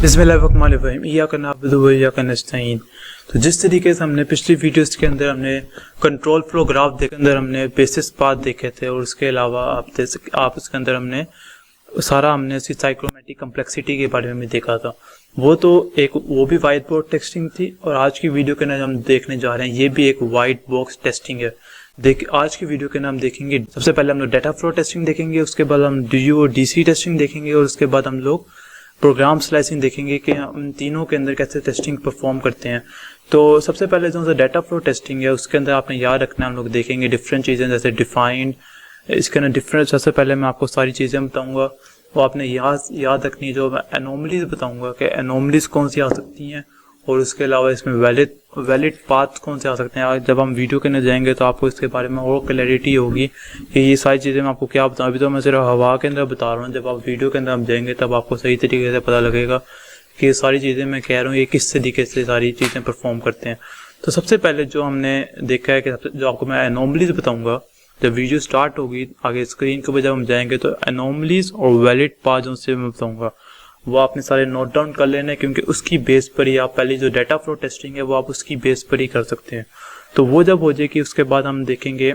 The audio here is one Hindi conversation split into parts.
बिस्मिल्लाहिर्रहमानिर्रहीम इय्याका नअबुदु व इय्याका नस्तईन। तो जिस तरीके से हमने पिछली वीडियोस के अंदर हमने कंट्रोल फ्लो ग्राफ के अंदर हमने बेसिस पाथ देखे थे और उसके अलावा आप इसके अंदर हमने उसकी साइक्रोमेट्रिक कम्प्लेक्सिटी के बारे में भी देखा था। वो भी वाइट बोर्ड टेस्टिंग थी और आज की वीडियो के अंदर हम देखने जा रहे हैं ये भी एक वाइट बॉक्स टेस्टिंग है। आज की वीडियो के अंदर हम देखेंगे, सबसे पहले हम लोग डाटा फ्लो टेस्टिंग देखेंगे, उसके बाद हम डीयू और डीसी टेस्टिंग देखेंगे और उसके बाद हम लोग प्रोग्राम स्लाइसिंग देखेंगे कि हम तीनों के अंदर कैसे टेस्टिंग परफॉर्म करते हैं। तो सबसे पहले जो डाटा फ्लो टेस्टिंग है उसके अंदर आपने याद रखना है, हम लोग देखेंगे डिफरेंट चीज़ें जैसे डिफाइंड, इसके अंदर डिफरेंट। सबसे पहले मैं आपको सारी चीज़ें बताऊंगा वो आपने याद रखनी है। जो मैं एनोमलीज बताऊंगा कि एनोमलीज कौन सी आ सकती हैं और उसके अलावा इसमें वैलिड पाथ कौन से आ सकते हैं। जब हम वीडियो के अंदर जाएंगे तो आपको इसके बारे में और क्लैरिटी होगी कि ये सारी चीज़ें मैं आपको क्या बताऊँ। अभी तो मैं सिर्फ हवा के अंदर बता रहा हूँ, जब आप वीडियो के अंदर हम जाएंगे तब आपको सही तरीके से पता लगेगा कि ये सारी चीज़ें मैं कह रहा हूँ ये किस तरीके से सारी चीज़ें परफॉर्म करते हैं। तो सबसे पहले जो हमने देखा है कि जो आपको मैं एनोमलीज बताऊँगा, जब वीडियो स्टार्ट होगी आगे स्क्रीन के ऊपर जब हम जाएंगे तो एनोमलीज और वैलिड पाथ जो से मैं बताऊँगा वो आपने सारे नोट डाउन कर लेना है, क्योंकि उसकी बेस पर ही आप पहले जो डाटा फ्लो टेस्टिंग है वो आप उसकी बेस पर ही कर सकते हैं। तो वो जब हो जाएगी उसके बाद हम देखेंगे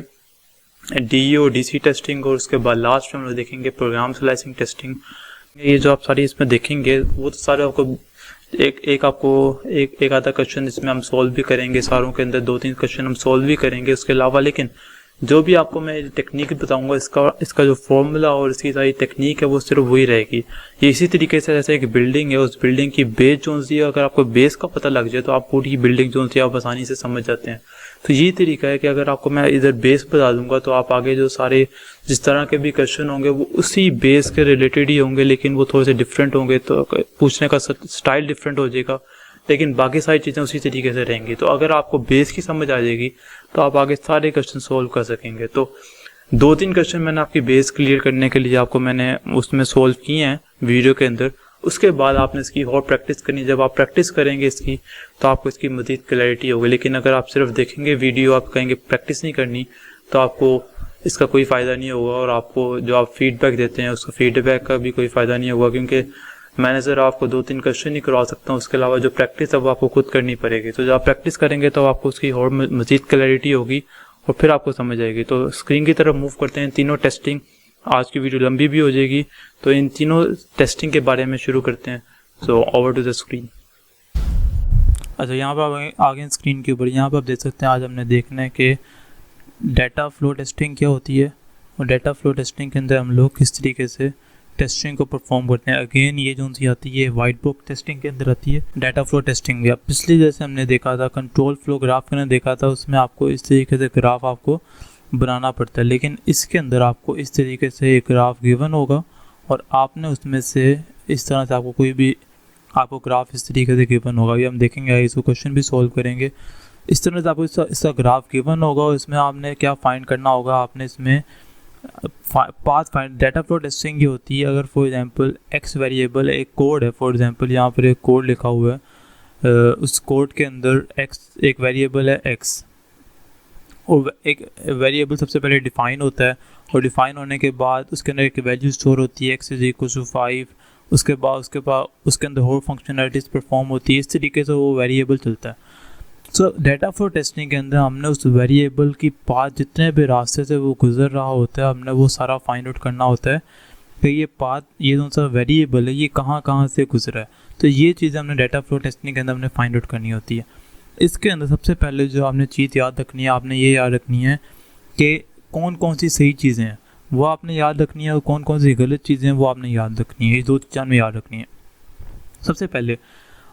डीईओ डीसी टेस्टिंग और उसके बाद लास्ट में हम लोग देखेंगे प्रोग्राम स्लाइसिंग टेस्टिंग। ये जो आप सारी इसमें देखेंगे वो तो सारे आपको एक आधा क्वेश्चन इसमें हम सोल्व भी करेंगे, सारों के अंदर 2-3 क्वेश्चन हम सोल्व भी करेंगे उसके अलावा। लेकिन जो भी आपको मैं टेक्निक बताऊंगा इसका जो फॉर्मूला और इसकी सारी टेक्निक है वो सिर्फ वही रहेगी। ये इसी तरीके से जैसे एक बिल्डिंग है, उस बिल्डिंग की बेस जो सी है, अगर आपको बेस का पता लग जाए तो आप पूरी बिल्डिंग जो सी आप आसानी से समझ जाते हैं। तो ये तरीका है कि अगर आपको मैं इधर बेस बता दूंगा तो आप आगे जो सारे जिस तरह के भी क्वेश्चन होंगे वो उसी बेस के रिलेटेड ही होंगे, लेकिन वो थोड़े से डिफरेंट होंगे, तो पूछने का स्टाइल डिफरेंट हो जाएगा, लेकिन बाकी सारी चीज़ें उसी तरीके से रहेंगी। तो अगर आपको बेस की समझ आ जाएगी तो आप आगे सारे क्वेश्चन सोल्व कर सकेंगे। तो 2-3 क्वेश्चन मैंने आपकी बेस क्लियर करने के लिए आपको मैंने उसमें सोल्व किए हैं वीडियो के अंदर। उसके बाद आपने इसकी और प्रैक्टिस करनी है। जब आप प्रैक्टिस करेंगे इसकी तो आपको इसकी मज़ीद क्लैरिटी होगी। लेकिन अगर आप सिर्फ देखेंगे वीडियो, आप कहेंगे प्रैक्टिस नहीं करनी, तो आपको इसका कोई फ़ायदा नहीं होगा और आपको जो आप फीडबैक देते हैं उसका फीडबैक का भी कोई फ़ायदा नहीं होगा, क्योंकि मैंने सिर्फ आपको 2-3 क्वेश्चन ही करवा सकता हूँ। उसके अलावा जो प्रैक्टिस है वो आपको खुद करनी पड़ेगी। तो जब आप प्रैक्टिस करेंगे तो आपको उसकी और मज़ीद क्लैरिटी होगी और फिर आपको समझ आएगी। तो स्क्रीन की तरफ मूव करते हैं। तीनों टेस्टिंग, आज की वीडियो लंबी भी हो जाएगी, तो इन तीनों टेस्टिंग के बारे में शुरू करते हैं। So over to the screen. अच्छा, यहाँ पर आगे स्क्रीन के ऊपर यहाँ पर आप देख सकते हैं आज हमने देखना है कि डाटा फ्लो टेस्टिंग क्या होती है और डाटा फ्लो टेस्टिंग के अंदर हम लोग किस तरीके से टेस्टिंग को परफॉर्म करते हैं। अगेन ये जो सी आती है वाइट बॉक्स टेस्टिंग के अंदर आती है डाटा फ्लो टेस्टिंग। या पिछले जैसे हमने देखा था कंट्रोल फ्लो ग्राफ के अंदर देखा था, उसमें आपको इस तरीके से ग्राफ आपको बनाना पड़ता है, लेकिन इसके अंदर आपको इस तरीके से एक ग्राफ गिवन होगा और आपने उसमें से इस तरह से आपको ग्राफ इस तरीके से गिवन होगा। ये हम देखेंगे, इसको क्वेश्चन भी सोल्व करेंगे। इस तरह से आपको इसका ग्राफ गिवन होगा और इसमें आपने क्या फाइंड करना होगा, आपने इसमें path find. Data flow testing ये होती है अगर फॉर एग्जांपल एक्स वेरिएबल एक कोड है, फॉर एग्जांपल यहाँ पर एक कोड लिखा हुआ है, उस कोड के अंदर एक्स एक वेरिएबल है एक्स, और एक वेरिएबल सबसे पहले डिफ़ाइन होता है और डिफ़ाइन होने के बाद उसके अंदर एक वैल्यू स्टोर होती है एक्स इज इक्वल टू 5। उसके बाद उसके अंदर और फंक्शनलिटीज़ परफॉर्म होती है। इस तरीके से वो वेरिएबल चलता है। सो डाटा फ्लो टेस्टिंग के अंदर हमने उस वेरिएबल की पाथ जितने भी रास्ते से वो गुजर रहा होता है हमने वो सारा फाइंड आउट करना होता है कि ये पाथ, ये जो सा वेरिएबल है ये कहाँ से गुजरा है। तो ये चीज़ें हमने डाटा फ्लो टेस्टिंग के अंदर हमने फाइंड आउट करनी होती है। इसके अंदर सबसे पहले जो आपने चीज़ याद रखनी है, आपने ये याद रखनी है कि कौन कौन सी सही चीज़ें हैं वो आपने याद रखनी है और कौन कौन सी गलत चीज़ें हैं वो आपने याद रखनी है। ये 2 चीज़ें हमें याद रखनी है। सबसे पहले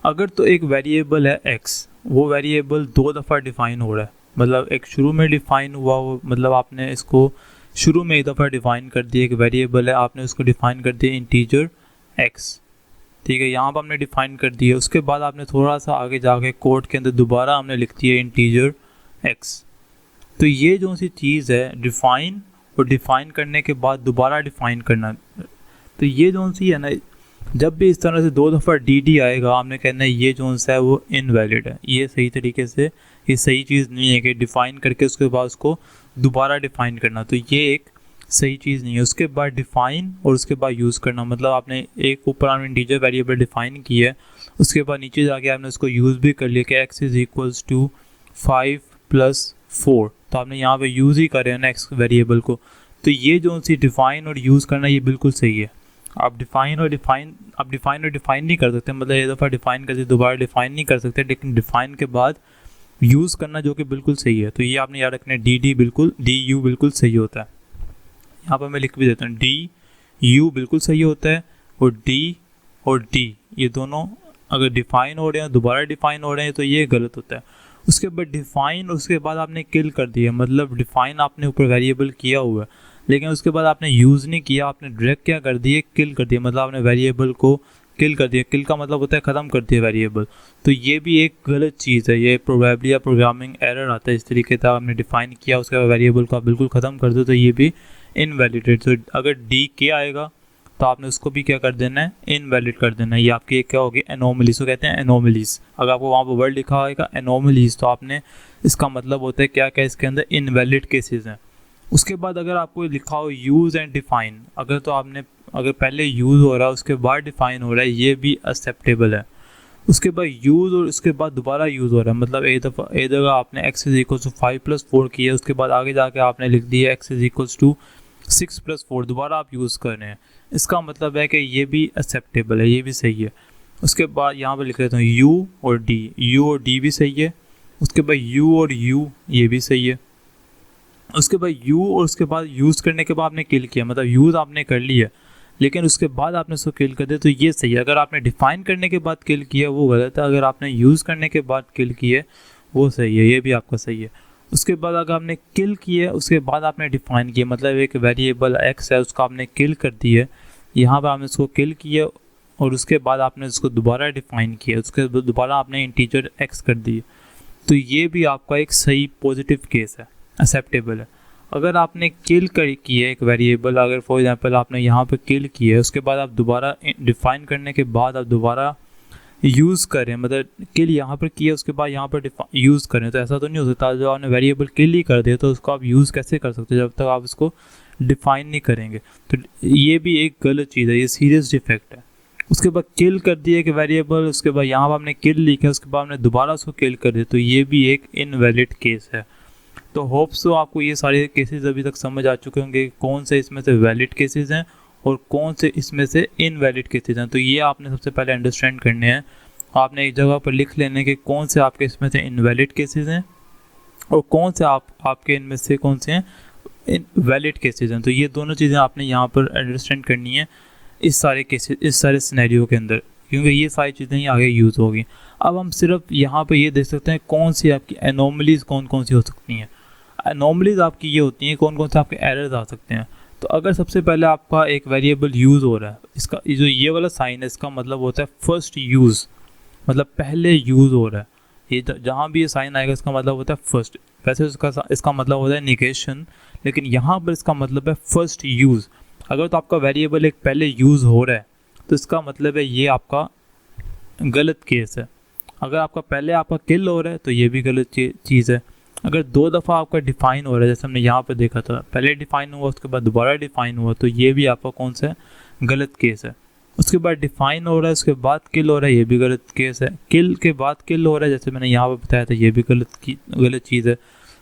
अगर तो एक वेरिएबल है एक्स, वो वेरिएबल 2 दफ़ा डिफ़ाइन हो रहा है, मतलब एक शुरू में डिफ़ाइन हुआ हो, मतलब आपने इसको शुरू में एक दफ़ा डिफ़ाइन कर दिया, एक वेरिएबल है आपने उसको डिफ़ाइन कर दिया इंटीजर एक्स, ठीक है, यहाँ पर हमने डिफ़ाइन कर दिया। उसके बाद आपने थोड़ा सा आगे जाके कोड के अंदर दोबारा हमने लिख दिया इंटीजर एक्स। तो ये जो सी चीज़ है डिफ़ाइन और डिफ़ाइन करने के बाद दोबारा डिफ़ाइन करना, तो ये जो सी है ना, जब भी इस तरह से 2 दफ़ा डी आएगा आपने कहना है ये जो सा है वो इनवैलिड है, ये सही तरीके से ये सही चीज़ नहीं है कि डिफ़ाइन करके उसके बाद उसको दोबारा डिफ़ाइन करना। तो ये एक सही चीज़ नहीं है। उसके बाद डिफ़ाइन और उसके बाद यूज़ करना, मतलब आपने एक ऊपर आपने इंटीजर वेरिएबल डिफ़ाइन की है, उसके बाद नीचे जाके आपने उसको यूज़ भी कर लिया कि x इज़ इक्वल्स टू 5 + 4, तो आपने यहाँ पे यूज़ ही करे हैं ना x वेरिएबल को। तो ये जो सी डिफ़ाइन और यूज़ करना ये बिल्कुल सही है। आप डिफ़ाइन और डिफ़ाइन नहीं कर सकते, मतलब एक दफ़ा डिफ़ाइन करके दोबारा डिफ़ाइन नहीं कर सकते, लेकिन डिफ़ाइन के बाद यूज़ करना जो कि बिल्कुल सही है। तो ये आपने याद रखना है, डी यू बिल्कुल सही होता है। यहाँ पर मैं लिख भी देता हूँ, डी यू बिल्कुल सही होता है, और डी और डी ये दोनों अगर डिफ़ाइन हो रहे हैं दोबारा डिफ़ाइन हो रहे हैं तो ये गलत होता है। उसके बाद डिफ़ाइन, उसके बाद आपने किल कर दिया, मतलब डिफ़ाइन आपने ऊपर वेरिएबल किया हुआ है, लेकिन उसके बाद आपने यूज़ नहीं किया, आपने डायरेक्ट क्या कर दिया, किल कर दिया, मतलब आपने वेरिएबल को किल कर दिया। किल का मतलब होता है ख़त्म कर दिया वेरिएबल। तो ये भी एक गलत चीज़ है, ये प्रोबेबली या प्रोग्रामिंग एरर आता है। इस तरीके से आपने डिफ़ाइन किया, उसके बाद वेरिएबल को आप बिल्कुल ख़त्म कर दो, तो ये भी इनवैलिड है। तो अगर डी के आएगा तो आपने उसको भी क्या कर देना है, इनवैलिड कर देना है। ये आपकी एक क्या होगी, एनोमलीज, तो कहते हैं एनोमलीज। अगर आपको वहाँ पर वर्ड लिखा होगा एनोमलीज, तो आपने इसका मतलब होता है क्या क्या इसके अंदर इनवैलिड केसेस हैं। उसके बाद अगर आपको लिखा हो यूज़ एंड डिफ़ाइन, अगर तो आपने अगर पहले यूज़ हो रहा है उसके बाद डिफ़ाइन हो रहा है, ये भी एक्सेप्टेबल है। उसके बाद यूज़ और उसके बाद दोबारा यूज़ हो रहा है, मतलब एक दफ़ा आपने x इज़ इक्वल टू 5 + 4 किया, उसके बाद आगे जाके आपने लिख दिया x इज़ इक्वल टू 6 + 4, दोबारा आप यूज़ कर रहे हैं। इसका मतलब है कि ये भी एक्सेप्टेबल है, ये भी सही है। उसके बाद यहाँ पर लिख लेता हूँ यू और डी भी सही है। उसके बाद यू और यू ये भी सही है। उसके बाद यू और उसके बाद यूज़ करने के बाद आपने किल किया, मतलब यूज़ आपने कर लिया लेकिन उसके बाद आपने उसको किल कर दिया, तो ये सही है। अगर आपने डिफ़ाइन करने के बाद किल किया वो गलत है, अगर आपने यूज़ करने के बाद किल किया वो सही है, ये भी आपका सही है। उसके बाद अगर आपने किल किया उसके बाद आपने डिफ़ाइन किया, मतलब एक वेरिएबल x है उसको आपने किल कर दिया, यहाँ पर आपने उसको किल किया और उसके बाद आपने उसको दोबारा डिफ़ाइन किया, उसके बाद दोबारा आपने इंटीजर x कर दिया, तो ये भी आपका एक सही पॉजिटिव केस है, एक्सेप्टेबल है। अगर आपने किल किया एक वेरिएबल, अगर फॉर एग्जांपल आपने यहाँ पे किल किया है उसके बाद आप दोबारा डिफ़ाइन करने के बाद आप दोबारा यूज़ करें, मतलब किल यहाँ पर किया उसके बाद यहाँ पर यूज़ करें, तो ऐसा तो नहीं हो सकता। जब आपने वेरिएबल किल ही कर दिया तो उसको आप यूज़ कैसे कर सकते जब तक आप उसको डिफ़ाइन नहीं करेंगे। तो ये भी एक गलत चीज़ है, ये सीरियस डिफेक्ट है। उसके बाद किल कर दिया कि वेरिएबल, उसके बाद यहाँ पर आपने किल लिखा उसके बाद आपने दोबारा उसको किल कर दिया, तो ये भी एक इनवैलिड केस है। तो होप सो आपको ये सारे केसेस अभी तक समझ आ चुके होंगे कौन से इसमें से वैलिड केसेस हैं और कौन से इसमें से इनवैलिड केसेस हैं। तो ये आपने सबसे पहले अंडरस्टैंड करने हैं। आपने एक जगह पर लिख लेने के कौन से आपके इसमें से इनवैलिड केसेस हैं और कौन से आपके इनमें से कौन से हैं वैलिड केसेस हैं। तो ये दोनों चीज़ें आपने यहाँ पर अंडरस्टैंड करनी है इस सारे केसेस, इस सारे सिनेरियो के अंदर, क्योंकि ये सारी चीज़ें ही आगे यूज़ होगी। अब हम सिर्फ यहाँ पे ये देख सकते हैं कौन सी आपकी एनोमलीज कौन सी हो सकती हैं। एनोमलीज आपकी ये होती हैं कौन से आपके एरर्स आ सकते हैं। तो अगर सबसे पहले आपका एक वेरिएबल यूज़ हो रहा है, इसका जो ये वाला साइन है इसका मतलब होता है फर्स्ट यूज़, मतलब पहले यूज़ हो रहा है। ये जहाँ भी ये साइन आएगा इसका मतलब होता है फर्स्ट। वैसे इसका मतलब होता है निगेशन, लेकिन यहाँ पर इसका मतलब है फर्स्ट यूज़। अगर तो आपका वेरिएबल एक पहले यूज़ हो रहा है तो इसका मतलब है ये आपका गलत केस है। अगर आपका पहले आपका किल हो रहा है तो ये भी गलत चीज़ है। अगर दो दफ़ा आपका डिफ़ाइन हो रहा है, जैसे हमने यहाँ पे देखा था, पहले डिफ़ाइन हुआ उसके बाद दोबारा डिफ़ाइन हुआ, तो ये भी आपका कौन सा गलत केस है। उसके बाद डिफ़ाइन हो रहा है उसके बाद किल हो रहा है, ये भी गलत केस है। किल के बाद किल हो रहा है, जैसे मैंने यहाँ पर बताया था, ये भी गलत चीज़ है।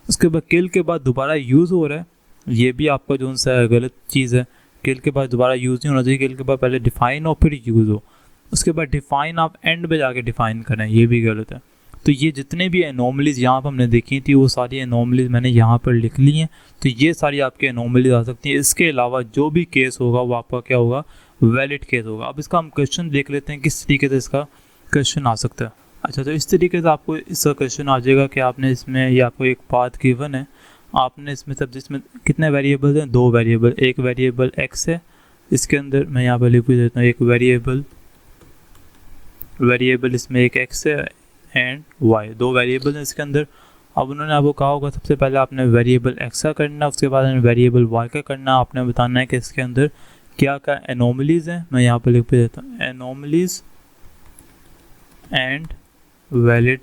उसके बाद किल के बाद दोबारा यूज़ हो रहा है, ये भी आपका जो सा गलत चीज़ है। किल के बाद दोबारा यूज़ नहीं होना चाहिए, किल के बाद पहले डिफ़ाइन हो फिर यूज़ हो। उसके बाद डिफ़ाइन आप एंड पे जाके डिफ़ाइन करें, ये भी गलत है। तो ये जितने भी एनोमलीज़ यहाँ पर हमने देखी थी वो सारी एनोमलीज़ मैंने यहाँ पर लिख ली हैं। तो ये सारी आपकी एनोमलीज़ आ सकती हैं। इसके अलावा जो भी केस होगा वो आपका क्या होगा, वैलिड केस होगा। अब इसका हम क्वेश्चन देख लेते हैं किस तरीके से इसका क्वेश्चन आ सकता है। अच्छा, तो इस तरीके से आपको इसका क्वेश्चन आ जाएगा कि आपने इसमें ये आपको एक पाथ गिवन है, आपने इसमें सब जिसमें कितने वेरिएबल्स हैं, दो वेरिएबल, एक वेरिएबल एक्स है, इसके अंदर मैं यहाँ पर लिख भी देता हूँ एक वेरिएबल इसमें एक एक्स है एंड वाई, दो वेरिएबल हैं इसके अंदर। अब उन्होंने आपको कहा होगा सबसे पहले आपने वेरिएबल एक्स का करना, उसके बाद वेरिएबल वाई का करना। आपने बताना है कि इसके अंदर क्या क्या एनोमलीज़ हैं। मैं यहाँ पर लिख भी देता हूँ एनोमलीज़ एंड वैलिड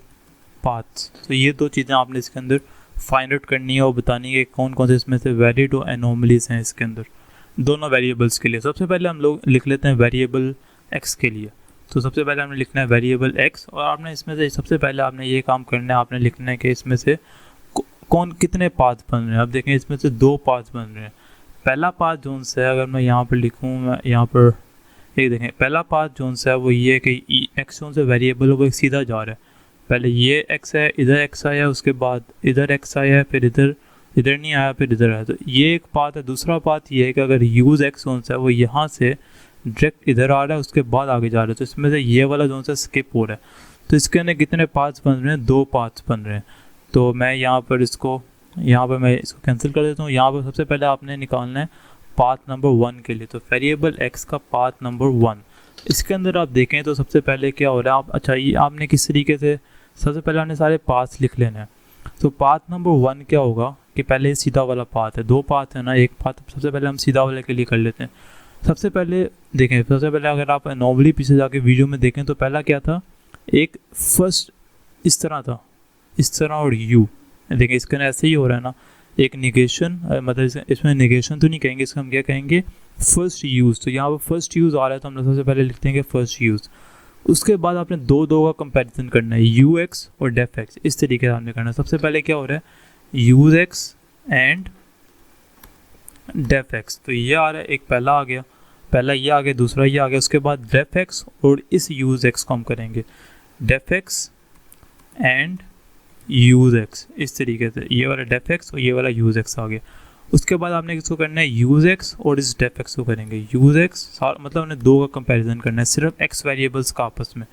पाथ्स। तो ये दो चीज़ें आपने इसके अंदर फाइंड आउट करनी है और बतानी है कि कौन कौन से इसमें से वैलिड और एनोमलीज हैं इसके अंदर दोनों वेरिएबल्स के लिए। सबसे पहले हम लोग लिख लेते हैं वेरिएबल एक्स के लिए। तो सबसे पहले हमने लिखना है वेरिएबल एक्स, और आपने इसमें से सबसे पहले आपने ये काम करना है, आपने लिखना है कि इसमें से कौन कितने पाथ बन रहे हैं। अब देखें इसमें से 2 पाथ बन रहे हैं। पहला पाथ जोन से है, अगर मैं यहाँ पर लिखूँ, मैं यहाँ पर एक देखें पहला पाथ जोन से है वो ये कि एक्स जोन से वेरिएबल वो सीधा जा रहा है। पहले ये एक्स है, इधर एक्स आया, उसके बाद इधर एक्स आया, फिर इधर नहीं आया, फिर इधर आया। तो ये एक पाथ है। दूसरा पाथ ये है कि अगर यूज़ एक्स जोन से है वो यहाँ से डायरेक्ट इधर आ रहा है, उसके बाद आगे जा रहा है। तो इसमें से ये वाला जोन से स्किप हो रहा है। तो इसके अंदर कितने पाथ्स बन रहे हैं? 2 पाथ्स बन रहे हैं। तो मैं यहाँ पर इसको कैंसिल कर देता हूँ। यहाँ पर सबसे पहले आपने निकालना है पाथ नंबर 1 के लिए। तो वेरिएबल एक्स का पाथ नंबर 1, इसके अंदर आप देखें तो सबसे पहले क्या हो रहा है, अच्छा ये आपने किस तरीके से, सबसे पहले आपने सारे पाथ्स लिख लेने हैं। तो पाथ नंबर 1 क्या होगा कि पहले सीधा वाला पाथ है, 2 पाथ है ना, एक पाथ सबसे पहले हम सीधा वाले के लिए कर लेते हैं। सबसे पहले देखें, सबसे पहले अगर आप नॉर्मली पीछे जाके वीडियो में देखें तो पहला क्या था, एक फर्स्ट इस तरह था, इस तरह, और यू देखें इसके अंदर ऐसे ही हो रहा है ना, एक निगेशन, मतलब इसमें निगेशन तो नहीं कहेंगे, इसका हम क्या कहेंगे, फर्स्ट यूज़। तो यहाँ पर फर्स्ट यूज़ आ रहा है तो हम लोग सबसे पहले लिखते हैं कि फर्स्ट यूज़। उसके बाद आपने दो का कंपैरिजन करना है, यू एक्स और डेफ एक्स, इस तरीके से आपने करना है। सबसे पहले क्या हो रहा है, use x and def x. तो ये आ रहा है, एक पहला आ गया, पहला ये आ गया, दूसरा ये आ गया। उसके बाद डेफ एक्स और इस यूज़ एक्स को हम करेंगे def x and use x, इस तरीके से ये वाला डेफ एक्स और ये वाला यूज़ एक्स आ गया। उसके बाद आपने किसको करना है, यूज़ एक्स और इस डेफ एक्स को करेंगे यूज़ एक्स, मतलब हमने 2 का कंपैरिजन करना है सिर्फ एक्स वेरिएबल्स का आपस में,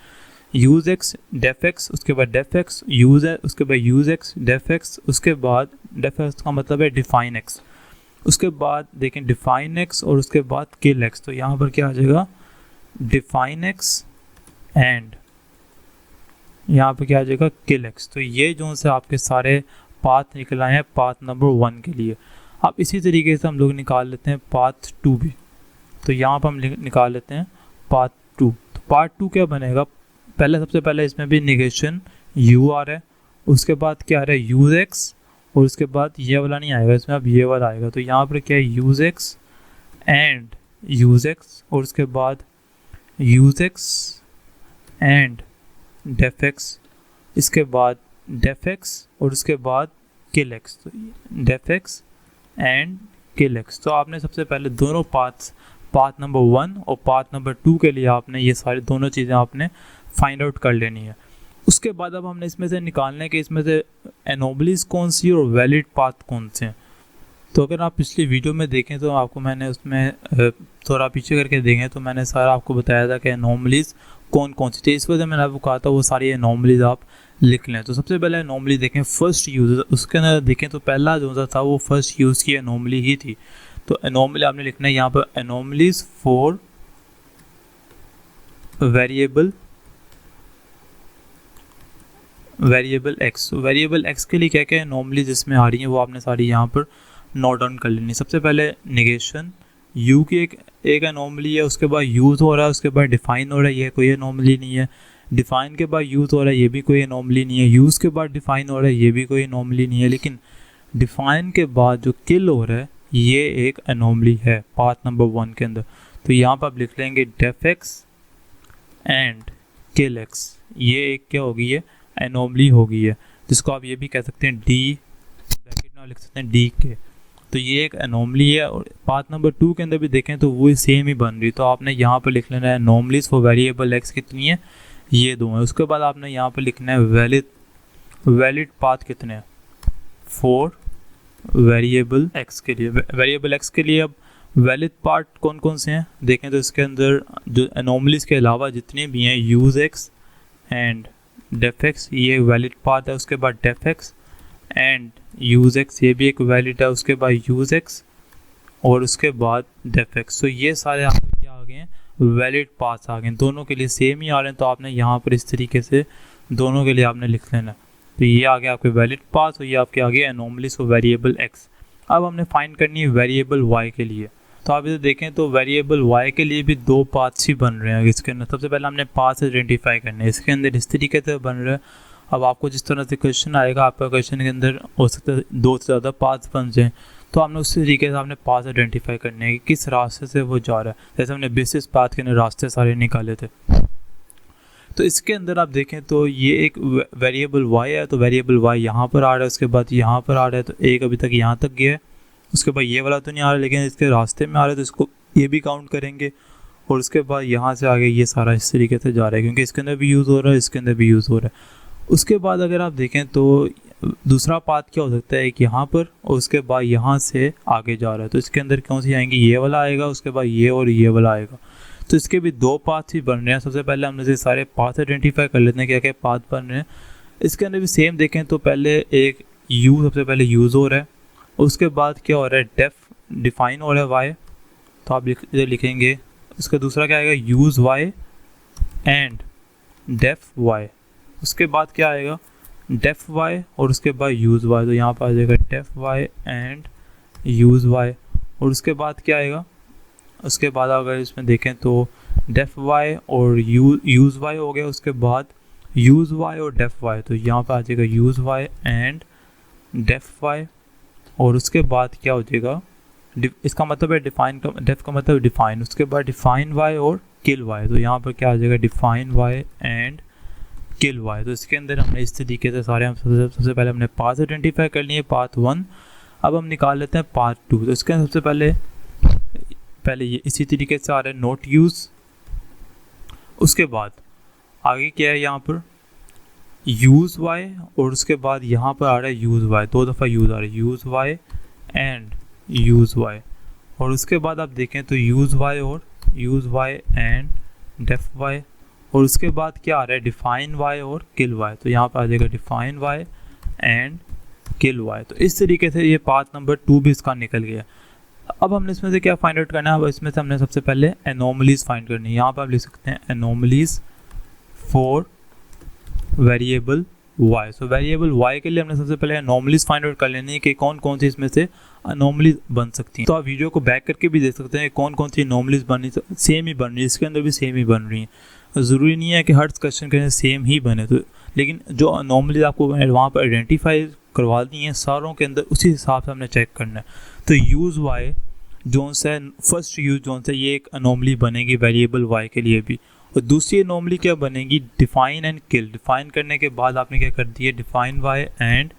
यूज़ एक्स डेफ एक्स, उसके बाद डेफ एक्स यूज़ है, उसके बाद यूज़ एक्स डेफ एक्स, उसके बाद डेफ एक्स का मतलब है डिफाइन एक्स, उसके बाद देखें डिफाइन एक्स और उसके बाद किल एक्स। तो यहाँ पर क्या आ जाएगा, डिफाइन एक्स एंड यहाँ पर क्या आ जाएगा, किल एक्स। तो ये जो से आपके सारे पाथ निकल आए हैं पाथ नंबर 1 के लिए। अब इसी तरीके से हम लोग निकाल लेते हैं पाथ 2 भी। तो यहाँ पर हम निकाल लेते हैं पाथ 2। तो पार्ट 2 क्या बनेगा, पहले सबसे पहले इसमें भी निगेशन यू आ रहा है, उसके बाद क्या आ रहा है, यूज़ एक्स, और उसके बाद ये वाला नहीं आएगा, इसमें अब ये वाला आएगा। तो यहाँ पर क्या है, use x and use x, और उसके बाद use x and def x, इसके बाद डेफ एक्स और उसके बाद किल एक्स। तो def x and kill x. तो आपने सबसे पहले दोनों पाथ नंबर 1 और पाथ नंबर 2 के लिए आपने ये सारी दोनों चीज़ें आपने फाइंड आउट कर लेनी है। उसके बाद अब हमने इसमें से निकालना है कि इसमें से एनोमलीज कौन सी और वैलिड पाथ कौन से हैं। तो अगर आप पिछली वीडियो में देखें तो आपको मैंने उसमें थोड़ा पीछे करके देखें तो मैंने सारा आपको बताया था कि एनोमलीज कौन कौन सी थी। इस वजह मैंने आपको कहा था वो सारी एनोमलीज आप लिख लें। तो सबसे पहले एनोमली देखें फर्स्ट यूज़, उसके अंदर देखें तो पहला जो था वो फर्स्ट यूज़ की एनोमली ही थी। तो एनोमली आपने लिखना है यहाँ पर anomalies for variable x. Variable x के लिए क्या क्या एनोमलीज इसमें आ रही हैं वो आपने सारी यहाँ पर नोट डाउन कर लेनी। सबसे पहले निगेशन यू की एक एनोमली है, उसके बाद यूज़ हो रहा है, उसके बाद डिफाइन हो रहा है, ये कोई एनोमली नहीं है। डिफाइन के बाद यूज़ हो रहा है, ये भी कोई एनोमली नहीं है। यूज़ के बाद डिफाइन हो रहा है, ये भी कोई एनोमली नहीं है। लेकिन डिफाइन के बाद जो किल हो रहा है ये एक एनोमली है पाथ नंबर 1 के अंदर। तो यहाँ पर आप लिख लेंगे def x and kill x. ये एक क्या होगी, ये एनोमली होगी है, जिसको आप ये भी कह सकते हैं डी ब्रैकेट में लिख सकते हैं डी के। तो ये एक एनोमली है। और पाथ नंबर 2 के अंदर भी देखें तो वो सेम ही बन रही। तो आपने यहाँ पर लिख लेना है एनोमलीज फॉर वेरिएबल एक्स कितनी है, ये 2 है। उसके बाद आपने यहाँ पर लिखना है वैलिड पाथ कितने हैं, 4 वेरिएबल एक्स के लिए। वेरिएबल एक्स के लिए अब वैलिड पार्ट कौन कौन से हैं देखें तो इसके अंदर जो एनोमलीज के अलावा जितने भी हैं use x and def x, ये वैलिड पाथ है। उसके बाद def x and use x, ये भी एक वैलिड है। उसके बाद यूज़ एक्स और उसके बाद डेफ एक्स। तो ये सारे आपके क्या आ गए हैं, वैलिड पाथ्स आ गए। दोनों के लिए सेम ही आ रहे हैं। तो आपने यहाँ पर इस तरीके से दोनों के लिए आपने लिख लेना। तो ये आ गया आपके वैलिड पाथ और ये आपके आ गया एनोमलीज फॉर वेरिएबल एक्स। अब हमने फाइंड करनी है वेरिएबल वाई के लिए। तो आप इधर देखें तो वेरिएबल वाई के लिए भी 2 पाथ्स ही बन रहे हैं इसके अंदर। सबसे पहले हमने पाथ आइडेंटिफाई करने हैं, इसके अंदर इस तरीके से बन रहा है। अब आपको जिस तरह से क्वेश्चन आएगा, आपका क्वेश्चन के अंदर हो सकता है 2 से ज़्यादा पाथ बन जाए, तो आपने उस तरीके से आपने पाथ आइडेंटिफाई करने हैं कि किस रास्ते से वो जा रहा है। जैसे हमने बेसिस पाथ के रास्ते सारे निकाले थे। तो इसके अंदर आप देखें तो ये एक वेरिएबल y है, तो वेरिएबल y यहाँ पर आ रहा है, उसके बाद यहाँ पर आ रहा है, तो एक अभी तक यहाँ तक गया है, उसके बाद ये वाला तो नहीं आ रहा लेकिन इसके रास्ते में आ रहा है, तो इसको ये भी काउंट करेंगे। और उसके बाद यहाँ से आगे ये सारा इस तरीके से जा रहा है, क्योंकि इसके अंदर भी यूज़ हो रहा है, इसके अंदर भी यूज़ हो रहा है। उसके बाद अगर आप देखें तो दूसरा पाथ क्या हो सकता है कि यहाँ पर, और उसके बाद यहाँ से आगे जा रहा है, तो इसके अंदर कौन सी आएंगी, ये वाला आएगा, उसके बाद ये और ये वाला आएगा। तो इसके भी 2 पाथ ही बन रहे हैं। सबसे पहले हमने से सारे पाथ आइडेंटिफाई कर लेते हैं क्या क्या पाथ बन रहे हैं। इसके अंदर भी सेम देखें तो पहले एक यू सबसे पहले यूज़ हो रहा है, उसके बाद क्या हो रहा है, डिफाइन हो रहा है वाई, तो आप इधर लिखेंगे। उसका दूसरा क्या आएगा, use y and def y. उसके बाद क्या आएगा, डेफ वाई और उसके बाद यूज़ वाई, तो यहाँ पर आ जाएगा def y and use y. और उसके बाद क्या आएगा, उसके बाद अगर इसमें देखें तो डेफ वाई और यूज़ वाई हो गया, उसके बाद यूज़ वाई और डेफ वाई, तो यहाँ पर आ जाएगा use y and def y. और उसके बाद क्या हो जाएगा, इसका मतलब है डिफाइन का, डेफ का मतलब डिफाइन, उसके बाद डिफाइन वाई और किल वाई, तो यहाँ पर क्या आ जाएगा, define y and kill y. तो इसके अंदर हमने इस तरीके से सारे, हम सबसे पहले हमने पाथ आइडेंटिफाई कर लिए, पाथ 1। अब हम निकाल लेते हैं पाथ 2। तो इसके अंदर सबसे पहले ये इसी तरीके से आ रहा है, नोट यूज़। उसके बाद आगे क्या है, यहाँ पर यूज़ वाई, और उसके बाद यहाँ पर आ रहा है यूज़ वाई, 2 दफ़ा यूज़ आ रहा है, use y and use y. और उसके बाद आप देखें तो यूज़ वाई और use y and def y. और उसके बाद क्या आ रहा है, डिफाइन वाई और किल वाई, तो यहाँ पर आ जाएगा define y and kill y. तो इस तरीके से ये पाथ नंबर 2 भी इसका निकल गया। अब हमने इसमें से क्या फाइंड आउट करना है, अब इसमें से हमने सबसे पहले एनोमलीज फाइंड करनी है। यहाँ पर आप लिख सकते हैं anomalies for variable y। So variable y के लिए हमने सबसे पहले एनोमलीज फाइंड आउट कर लेनी है कि कौन कौन सी इसमें से एनोमलीज बन सकती हैं। तो आप वीडियो को बैक करके भी देख सकते हैं कौन कौन सी एनोमलीज बनी, सेम ही बन रही है, इसके अंदर भी सेम ही बन रही है। ज़रूरी नहीं है कि हर क्वेश्चन के अंदर सेम ही बने, तो लेकिन जो एनोमलीज आपको वहाँ पर आइडेंटिफाई करवा दी हैं सारों के अंदर, उसी हिसाब से हमने चेक करना है। तो यूज़ वाई जोन से फर्स्ट यूज़ जोन से ये एक एनोमली बनेगी वेरिएबल y के लिए भी। और दूसरी एनोमली क्या बनेगी, डिफाइन एंड किल। डिफाइन करने के बाद आपने क्या कर दिया, define y and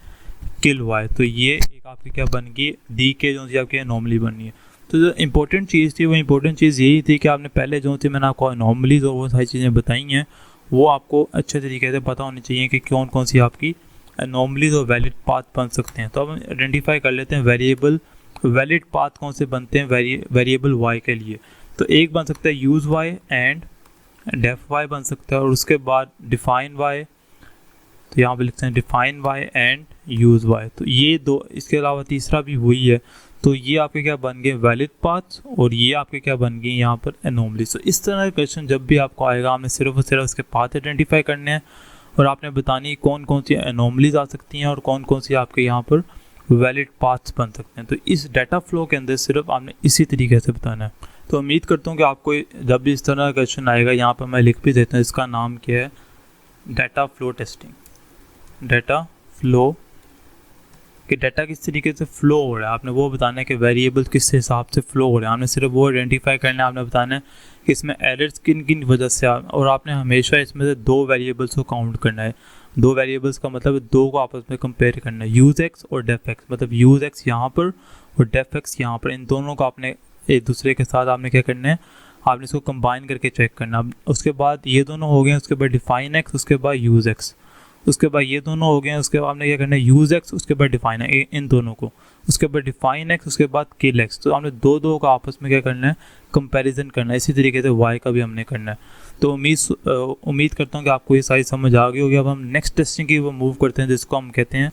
kill y, तो ये एक आपकी क्या बन गई, डी के जो सी आपकी एनोमली बनी है। तो जो इंपॉर्टेंट चीज़ थी वो इंपॉर्टेंट चीज़ यही थी कि आपने पहले जो थी मैंने आपको एनोमलीज और वो सारी चीज़ें बताई हैं, वो आपको अच्छे तरीके से पता होनी चाहिए कि कौन कौन सी आपकी एनोमलीज और वैलिड पाथ बन सकते हैं। तो अब हम आइडेंटिफाई कर लेते हैं वेरिएबल वैलिड पाथ कौन से बनते हैं वेरिएबल y के लिए। तो एक बन सकता है use y and def y बन सकता है, और उसके बाद डिफाइन y, तो यहाँ पे लिखते हैं define y and use y। तो ये 2, इसके अलावा तीसरा भी वही है। तो ये आपके क्या बन गए वैलिड पाथ, और ये आपके क्या बन गए यहाँ पर एनोमली। तो इस तरह का क्वेश्चन जब भी आपको आएगा, आपने सिर्फ और सिर्फ उसके पाथ आइडेंटिफाई करने हैं, और आपने बतानी कौन कौन सी एनोमलीज आ सकती हैं और कौन कौन सी आपके यहाँ पर वैलिड पाथ्स बन सकते हैं। तो इस डाटा फ्लो के अंदर सिर्फ आपने इसी तरीके से बताना है। तो उम्मीद करता हूँ कि आपको जब भी इस तरह का क्वेश्चन आएगा, यहाँ पर मैं लिख भी देता हूँ, इसका नाम क्या है, data flow testing. Data flow कि डाटा किस तरीके से फ्लो हो रहा है, आपने वो बताना है कि वेरिएबल किस हिसाब से फ्लो हो रहा है, आपने सिर्फ वो आइडेंटिफाई करना है। आपने बताना है कि इसमें एरर्स किन किन वजह से और आपने हमेशा इसमें से 2 वेरिएबल्स को काउंट करना है। 2 वेरिएबल्स का मतलब 2 को आपस में कंपेयर करना है, यूज़ एक्स और डेफ एक्स, मतलब यूज़ एक्स यहाँ पर और डेफ एक्स यहाँ पर, इन दोनों को आपने एक दूसरे के साथ आपने क्या करना है, आपने इसको कंबाइन करके चेक करना। उसके बाद ये दोनों हो गए, उसके बाद डिफाइन एक्स, उसके बाद यूज़ एक्स, उसके बाद ये दोनों हो गए, उसके बाद आपने क्या करना है यूज़ एक्स, उसके बाद डिफाइन इन दोनों को, उसके बाद डिफाइन एक्स, उसके बाद किल एक्स। तो आपने 2 का आपस में क्या करना है, कंपैरिजन करना है। इसी तरीके से वाई का भी हमने करना है। तो उम्मीद करता हूँ कि आपको ये सारी समझ आ गई होगी। अब हम नेक्स्ट टेस्टिंग की वो मूव करते हैं, जिसको हम कहते हैं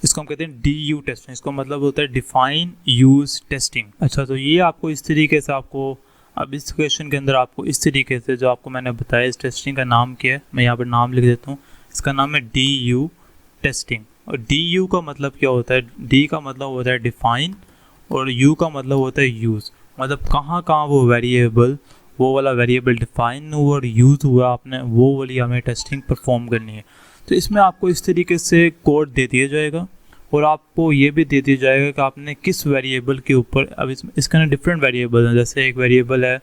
DU टेस्टिंग। इसका मतलब होता है डिफाइन यूज टेस्टिंग। अच्छा, तो ये आपको इस तरीके से आपको अब इस क्वेश्चन के अंदर आपको इस तरीके से जो आपको मैंने बताया, इस टेस्टिंग का नाम क्या है, मैं यहाँ पर नाम लिख देता हूँ, इसका नाम है DU टेस्टिंग। और DU का मतलब क्या होता है, D का मतलब होता है डिफाइन और U का मतलब होता है यूज़, मतलब कहाँ कहाँ वो वेरिएबल, वो वाला वेरिएबल डिफाइन हुआ और यूज़ हुआ, आपने वो वाली हमें टेस्टिंग परफॉर्म करनी है। तो इसमें आपको इस तरीके से कोड दे दिया जाएगा और आपको ये भी दे दिया जाएगा कि आपने किस वेरिएबल के ऊपर, अब इसके अंदर डिफरेंट वेरिएबल हैं, जैसे एक वेरिएबल है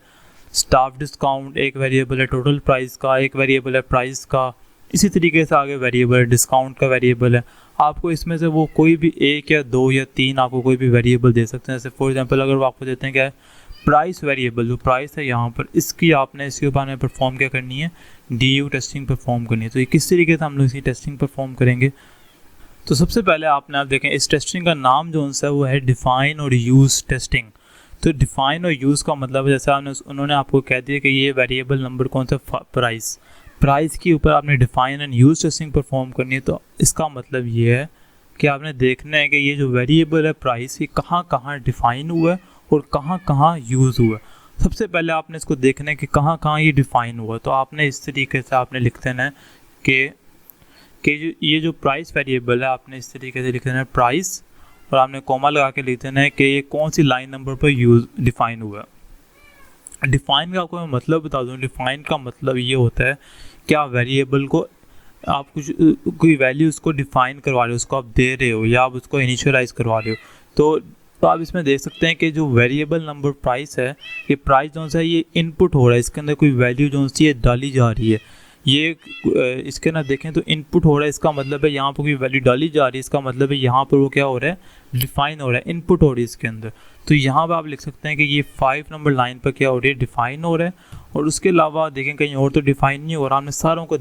स्टाफ डिस्काउंट, एक वेरिएबल है टोटल प्राइस का, एक वेरिएबल है प्राइस का, इसी तरीके से आगे वेरिएबल डिस्काउंट का वेरिएबल है। आपको इसमें से वो कोई भी एक या दो या तीन आपको कोई भी वेरिएबल दे सकते हैं। जैसे फॉर एग्जांपल अगर वो आपको देते हैं क्या है प्राइस वेरिएबल, जो प्राइस है यहाँ पर इसकी आपने इसके ऊपर में परफॉर्म क्या करनी है, DU टेस्टिंग परफॉर्म करनी है। तो ये किस तरीके से हम लोग इसकी टेस्टिंग परफॉर्म करेंगे, तो सबसे पहले आप देखें इस टेस्टिंग का नाम जो है वो है डिफ़ाइन और यूज़ टेस्टिंग। तो डिफ़ाइन और यूज़ का मतलब है जैसे उन्होंने आपको कह दिया कि ये वेरिएबल नंबर कौन सा प्राइस के ऊपर आपने define and use testing perform करनी है। तो इसका मतलब ये है कि आपने देखना है कि ये जो वेरिएबल है प्राइस, ये कहाँ कहाँ डिफ़ाइन हुआ है और कहाँ कहाँ यूज़ हुआ है। सबसे पहले आपने इसको देखना है कि कहाँ कहाँ ये डिफ़ाइन हुआ। तो आपने इस तरीके से आपने लिख देना है कि ये जो प्राइस वेरिएबल है आपने इस तरीके से लिख देना है प्राइस, और आपने कॉमा लगा के लिख देना है कि ये कौन सी लाइन नंबर पर डिफ़ाइन हुआ है। डिफ़ाइन का आपको मैं मतलब बता दूं, डिफ़ाइन का मतलब ये होता है कि आप वेरिएबल को आप कुछ कोई वैल्यू उसको डिफ़ाइन करवा रहे हो, उसको आप दे रहे हो या आप उसको इनिशियलाइज़ करवा रहे हो। तो आप इसमें देख सकते हैं कि जो वेरिएबल नंबर प्राइस है, ये प्राइस जो है ये इनपुट हो रहा है, इसके अंदर कोई वैल्यू जो सी डाली जा रही है। ये इसके ना देखें तो इनपुट हो रहा है, इसका मतलब है यहाँ पर कोई वैल्यू डाली जा रही है, इसका मतलब है यहाँ पर वो क्या हो रहा है, डिफ़ाइन हो रहा है, इनपुट हो रही है इसके अंदर। तो यहाँ पर आप लिख सकते हैं कि ये 5 नंबर लाइन पर क्या हो रही है, डिफ़ाइन हो रहा है। और उसके अलावा देखें कहीं और तो डिफ़ाइन नहीं हो रहा, हमने सारों को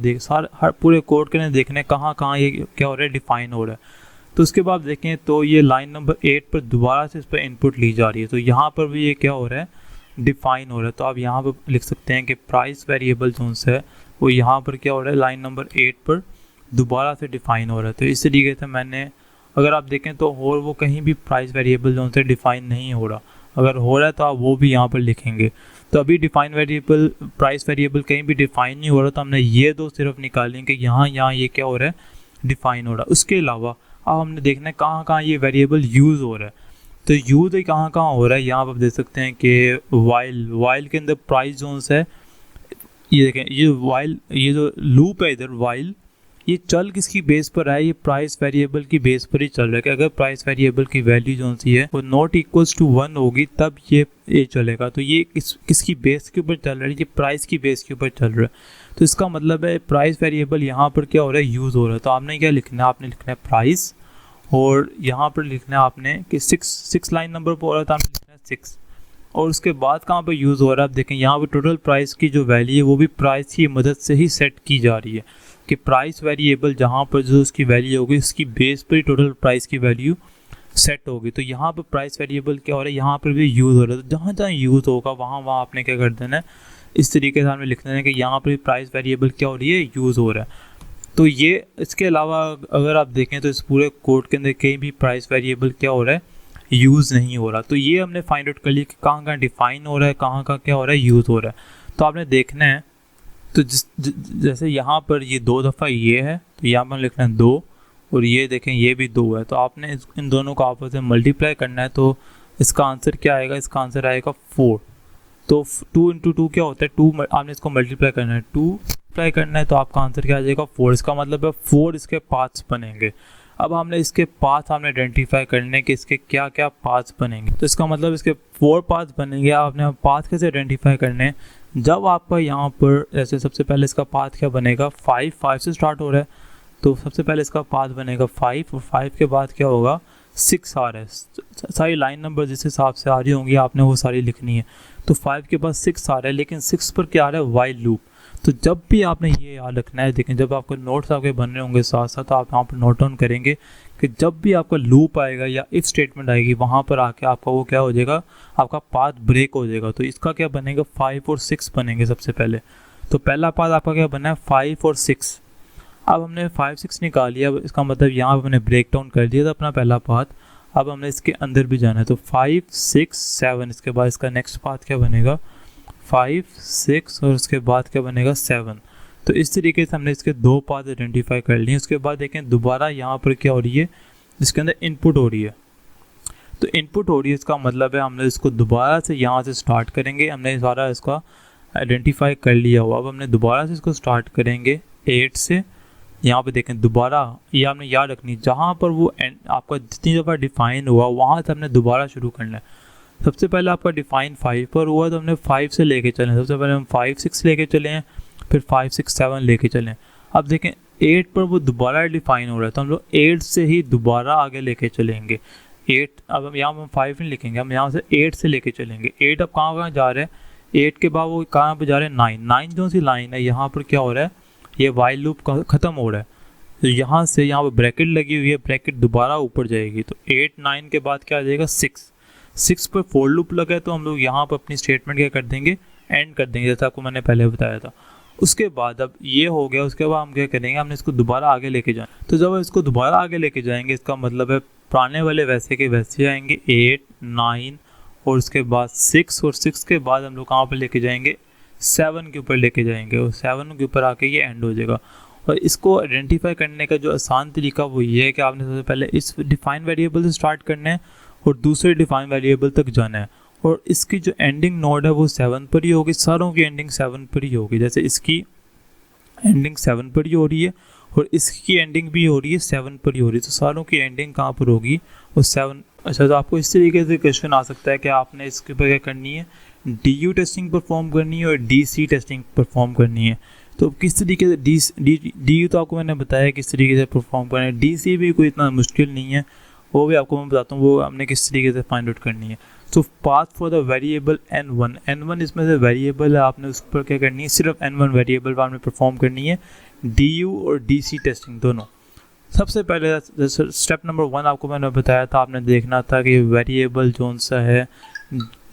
हर पूरे कोड के देखने कहाँ कहाँ ये क्या हो रहा है, डिफ़ाइन हो रहा है। तो उसके बाद देखें तो ये लाइन नंबर 8 पर दोबारा से इस पर इनपुट ली जा रही है, तो यहाँ पर भी ये क्या हो रहा है, डिफ़ाइन हो रहा है। तो आप यहाँ पर लिख सकते हैं कि प्राइस वेरिएबल जो है वो यहाँ पर क्या हो रहा है, लाइन नंबर 8 पर दोबारा से डिफ़ाइन हो रहा है। तो इस तरीके से मैंने, अगर आप देखें तो और वो कहीं भी प्राइस वेरिएबल जो है डिफ़ाइन नहीं हो रहा, अगर हो रहा है तो आप वो भी यहाँ पर लिखेंगे। तो अभी डिफ़ाइन वेरिएबल, प्राइस वेरिएबल कहीं भी डिफ़ाइन नहीं हो रहा, तो हमने ये दो सिर्फ निकालेंगे, यहाँ ये क्या हो रहा है, डिफ़ाइन हो रहा है। उसके अलावा अब हमने देखना है कहाँ कहाँ ये वेरिएबल यूज़ हो रहा है। तो यूज़ कहाँ कहाँ हो रहा है, यहाँ पर आप देख सकते हैं कि वाइल के अंदर प्राइस जोन्स है, ये देखें ये जो लूप है इधर वाइल, ये चल किसकी बेस पर है, ये प्राइस वेरिएबल की बेस पर ही चल रहा है कि अगर प्राइस वेरिएबल की वैल्यू जो सी है वो नॉट इक्वल्स टू 1 होगी तब ये चलेगा। तो ये किसकी बेस के ऊपर चल रहा है, ये प्राइस की बेस के ऊपर चल रहा है। तो इसका मतलब है प्राइस वेरिएबल यहाँ पर क्या हो रहा है, यूज़ हो रहा है। तो आपने क्या लिखना है, आपने लिखना है प्राइस, और यहाँ पर लिखना है आपने कि 6 लाइन नंबर पर हो रहा है तो आपने लिखना है 6, और उसके बाद कहाँ पर यूज़ हो रहा है, आप देखें यहाँ पर टोटल प्राइस की जो वैल्यू है वो भी प्राइस की मदद से ही सेट की जा रही है कि प्राइस वेरिएबल जहाँ पर जो उसकी वैल्यू होगी उसकी बेस पर ही टोटल प्राइस की वैल्यू सेट होगी। तो यहाँ पर प्राइस वेरिएबल क्या हो रहा है, यहाँ पर भी यूज़ हो रहा है। तो जहाँ जहाँ यूज़ होगा वहाँ आपने क्या कर देना है, इस तरीके से हमें लिख देना है कि यहाँ पर भी प्राइस वेरिएबल क्या हो रही है, यूज़ हो रहा है। तो ये इसके अलावा अगर आप देखें तो इस पूरे कोड के अंदर कहीं भी प्राइस वेरिएबल क्या हो रहा है, यूज़ नहीं हो रहा। तो ये हमने फाइंड आउट कर लिया कि कहाँ कहाँ डिफ़ाइन हो रहा है, कहाँ कहाँ क्या हो रहा है, यूज़ हो रहा है। तो आपने देखना है, तो जैसे यहाँ पर ये 2 दफ़ा ये है तो यहाँ पर लिखना है 2, और ये देखें ये भी 2 है। तो आपने इन दोनों को आपस में मल्टीप्लाई करना है, तो इसका आंसर क्या आएगा, इसका आंसर आएगा 4। तो 2 × 2 क्या होता है, 2 आपने इसको मल्टीप्लाई करना है, 2 मल्टीप्लाई करना है तो आपका आंसर क्या आ जाएगा, 4। इसका मतलब है 4 इसके पार्ट्स बनेंगे। अब हमने इसके पार्ट्स हमने आइडेंटिफाई करने के इसके क्या क्या पार्ट्स बनेंगे। तो इसका मतलब इसके 4 पार्ट्स बनेंगे। आपने पार्ट्स कैसे आइडेंटिफाई करने, जब आपका यहाँ पर जैसे सबसे पहले इसका पाथ क्या बनेगा, 5 से स्टार्ट हो रहा है, तो सबसे पहले इसका पाथ बनेगा 5, और 5 के बाद क्या होगा, 6 आ रहा है। सारी लाइन नंबर जिस हिसाब से आ रही होंगी आपने वो सारी लिखनी है। तो 5 के बाद 6 आ रहा है, लेकिन 6 पर क्या आ रहा है, वाइल लूप। तो जब भी आपने ये याद रखना है, देखें जब आपको नोट्स आपके बन रहे होंगे साथ साथ, तो आप यहाँ पर नोट डाउन करेंगे कि जब भी आपका लूप आएगा या इफ स्टेटमेंट आएगी वहाँ पर आके आपका वो क्या हो जाएगा, आपका पाथ ब्रेक हो जाएगा। तो इसका क्या बनेगा, 5 और 6 बनेंगे सबसे पहले। तो पहला पाथ आपका क्या बना है, 5 और 6। अब हमने 5, 6 निकाल लिया, अब इसका मतलब यहाँ पर हमने ब्रेक डाउन कर दिया था अपना पहला पाथ। अब हमने इसके अंदर भी जाना है, तो 5, 6, 7, इसके बाद इसका नेक्स्ट पाथ क्या बनेगा, 5, 6, और उसके बाद क्या बनेगा, 7। तो इस तरीके से हमने इसके 2 पाथ आइडेंटिफाई कर लिए। उसके बाद देखें दोबारा यहाँ पर क्या हो रही है, जिसके अंदर इनपुट हो रही है। तो इनपुट हो रही है, इसका मतलब है हमने इसको दोबारा से यहाँ से स्टार्ट करेंगे। हमने सारा इसका आइडेंटिफाई कर लिया हुआ, अब हमने दोबारा से इसको स्टार्ट करेंगे 8 से। यहाँ पे देखें दोबारा, ये आपने याद रखनी, जहाँ पर वो आपका जितनी दफ़ा डिफाइन हुआ वहाँ से हमने दोबारा शुरू करना है। सबसे पहले आपका डिफाइन 5 पर हुआ तो हमने 5 से लेके चले, सबसे पहले हम 5 6 लेके चले हैं, फिर 5 6 7 लेके चले। अब देखें 8 पर वो दोबारा डिफाइन हो रहा है तो हम लोग 8 से ही दोबारा आगे लेके चलेंगे। 8 अब हम यहाँ हम 5 नहीं लिखेंगे, हम यहाँ से 8 से लेके चलेंगे। 8 अब कहाँ जा रहे हैं, 8 के बाद वो कहाँ पे जा रहे हैं 9। 9 जो सी लाइन है यहाँ पर क्या हो रहा है, ये वाइल लूप ख़त्म हो रहा है, तो यहाँ से यहाँ पर ब्रैकेट लगी हुई है, ब्रैकेट दोबारा ऊपर जाएगी, तो 8 9 के बाद क्या आ जाएगा 6। 6 पर फोर लूप लगा है तो हम लोग यहाँ पर अपनी स्टेटमेंट क्या कर देंगे, एंड कर देंगे, जैसा आपको मैंने पहले बताया था। उसके बाद अब ये हो गया, उसके बाद हम क्या करेंगे, हमने इसको दोबारा आगे लेके जाना। तो जब इसको दोबारा आगे लेके जाएंगे इसका मतलब है पुराने वाले वैसे के वैसे आएंगे, 8 9 और उसके बाद 6, और 6 के बाद हम लोग कहाँ पर लेके जाएंगे 7 के ऊपर लेके जाएंगे, और 7 के ऊपर आके ये एंड हो जाएगा। और इसको आइडेंटिफाई करने का जो आसान तरीका वो ये है कि आपने सबसे पहले इस डिफाइन वेरिएबल से स्टार्ट करना है और दूसरे डिफाइन वेरिएबल तक जाना है, और इसकी जो एंडिंग नोड है वो 7 पर ही होगी, सारों की एंडिंग 7 पर ही होगी। जैसे इसकी एंडिंग 7 पर ही हो रही है और इसकी एंडिंग भी हो रही है 7 पर ही हो रही है, तो सारों की एंडिंग कहाँ पर होगी, वो 7। अच्छा, तो आपको इस तरीके से क्वेश्चन आ सकता है कि आपने इसके ऊपर क्या करनी है, DU टेस्टिंग परफॉर्म करनी है और DC टेस्टिंग परफॉर्म करनी है। तो किस तरीके से DU तो आपको मैंने बताया किस तरीके से परफॉर्म करना है, DC भी कोई इतना मुश्किल नहीं है, वो भी आपको मैं बताता हूँ वो हमने किस तरीके से फाइंड आउट करनी है। तो path for the variable n1 इसमें से वेरिएबल है, आपने उस पर क्या करनी है, सिर्फ n1 वेरिएबल पर आपने परफॉर्म करनी है DU और DC टेस्टिंग दोनों। सबसे पहले स्टेप नंबर 1 आपको मैंने बताया था, आपने देखना था कि वेरिएबल कौन सा है,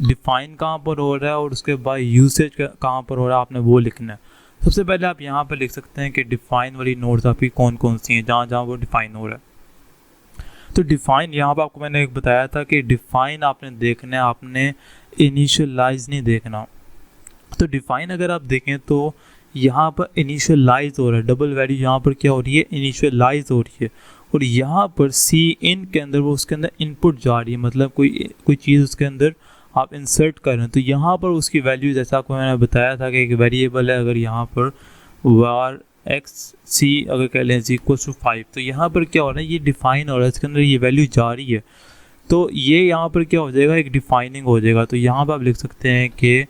डिफाइन कहाँ पर हो रहा है और उसके बाद यूसेज कहाँ पर हो रहा है, आपने वो लिखना है। सबसे पहले आप यहाँ पर लिख सकते हैं कि डिफाइन वाली नोड्स आपकी कौन कौन सी हैं, जहाँ जहाँ वो डिफाइन हो रहा है। तो डिफाइन यहाँ पर आपको मैंने एक बताया था कि डिफाइन आपने देखना है, आपने इनिशियलाइज नहीं देखना। तो डिफाइन अगर आप देखें तो यहाँ पर इनिशियलाइज हो रहा है, डबल वैल्यू यहाँ पर क्या हो रही है, इनिशियलाइज हो रही है, और यहाँ पर सी इन के अंदर वो उसके अंदर इनपुट जा रही है, मतलब कोई चीज़ उसके अंदर आप इंसर्ट कर रहे हैं। तो यहाँ पर उसकी वैल्यू जैसा आपको मैंने बताया था कि एक वेरिएबल है, अगर यहाँ पर var x c अगर कह लें =5, तो यहाँ पर क्या हो रहा है, ये डिफाइन हो रहा है, इसके अंदर ये वैल्यू जा रही है, तो ये यहाँ पर क्या हो जाएगा, एक डिफाइनिंग हो जाएगा। तो यहाँ पर आप लिख सकते हैं कि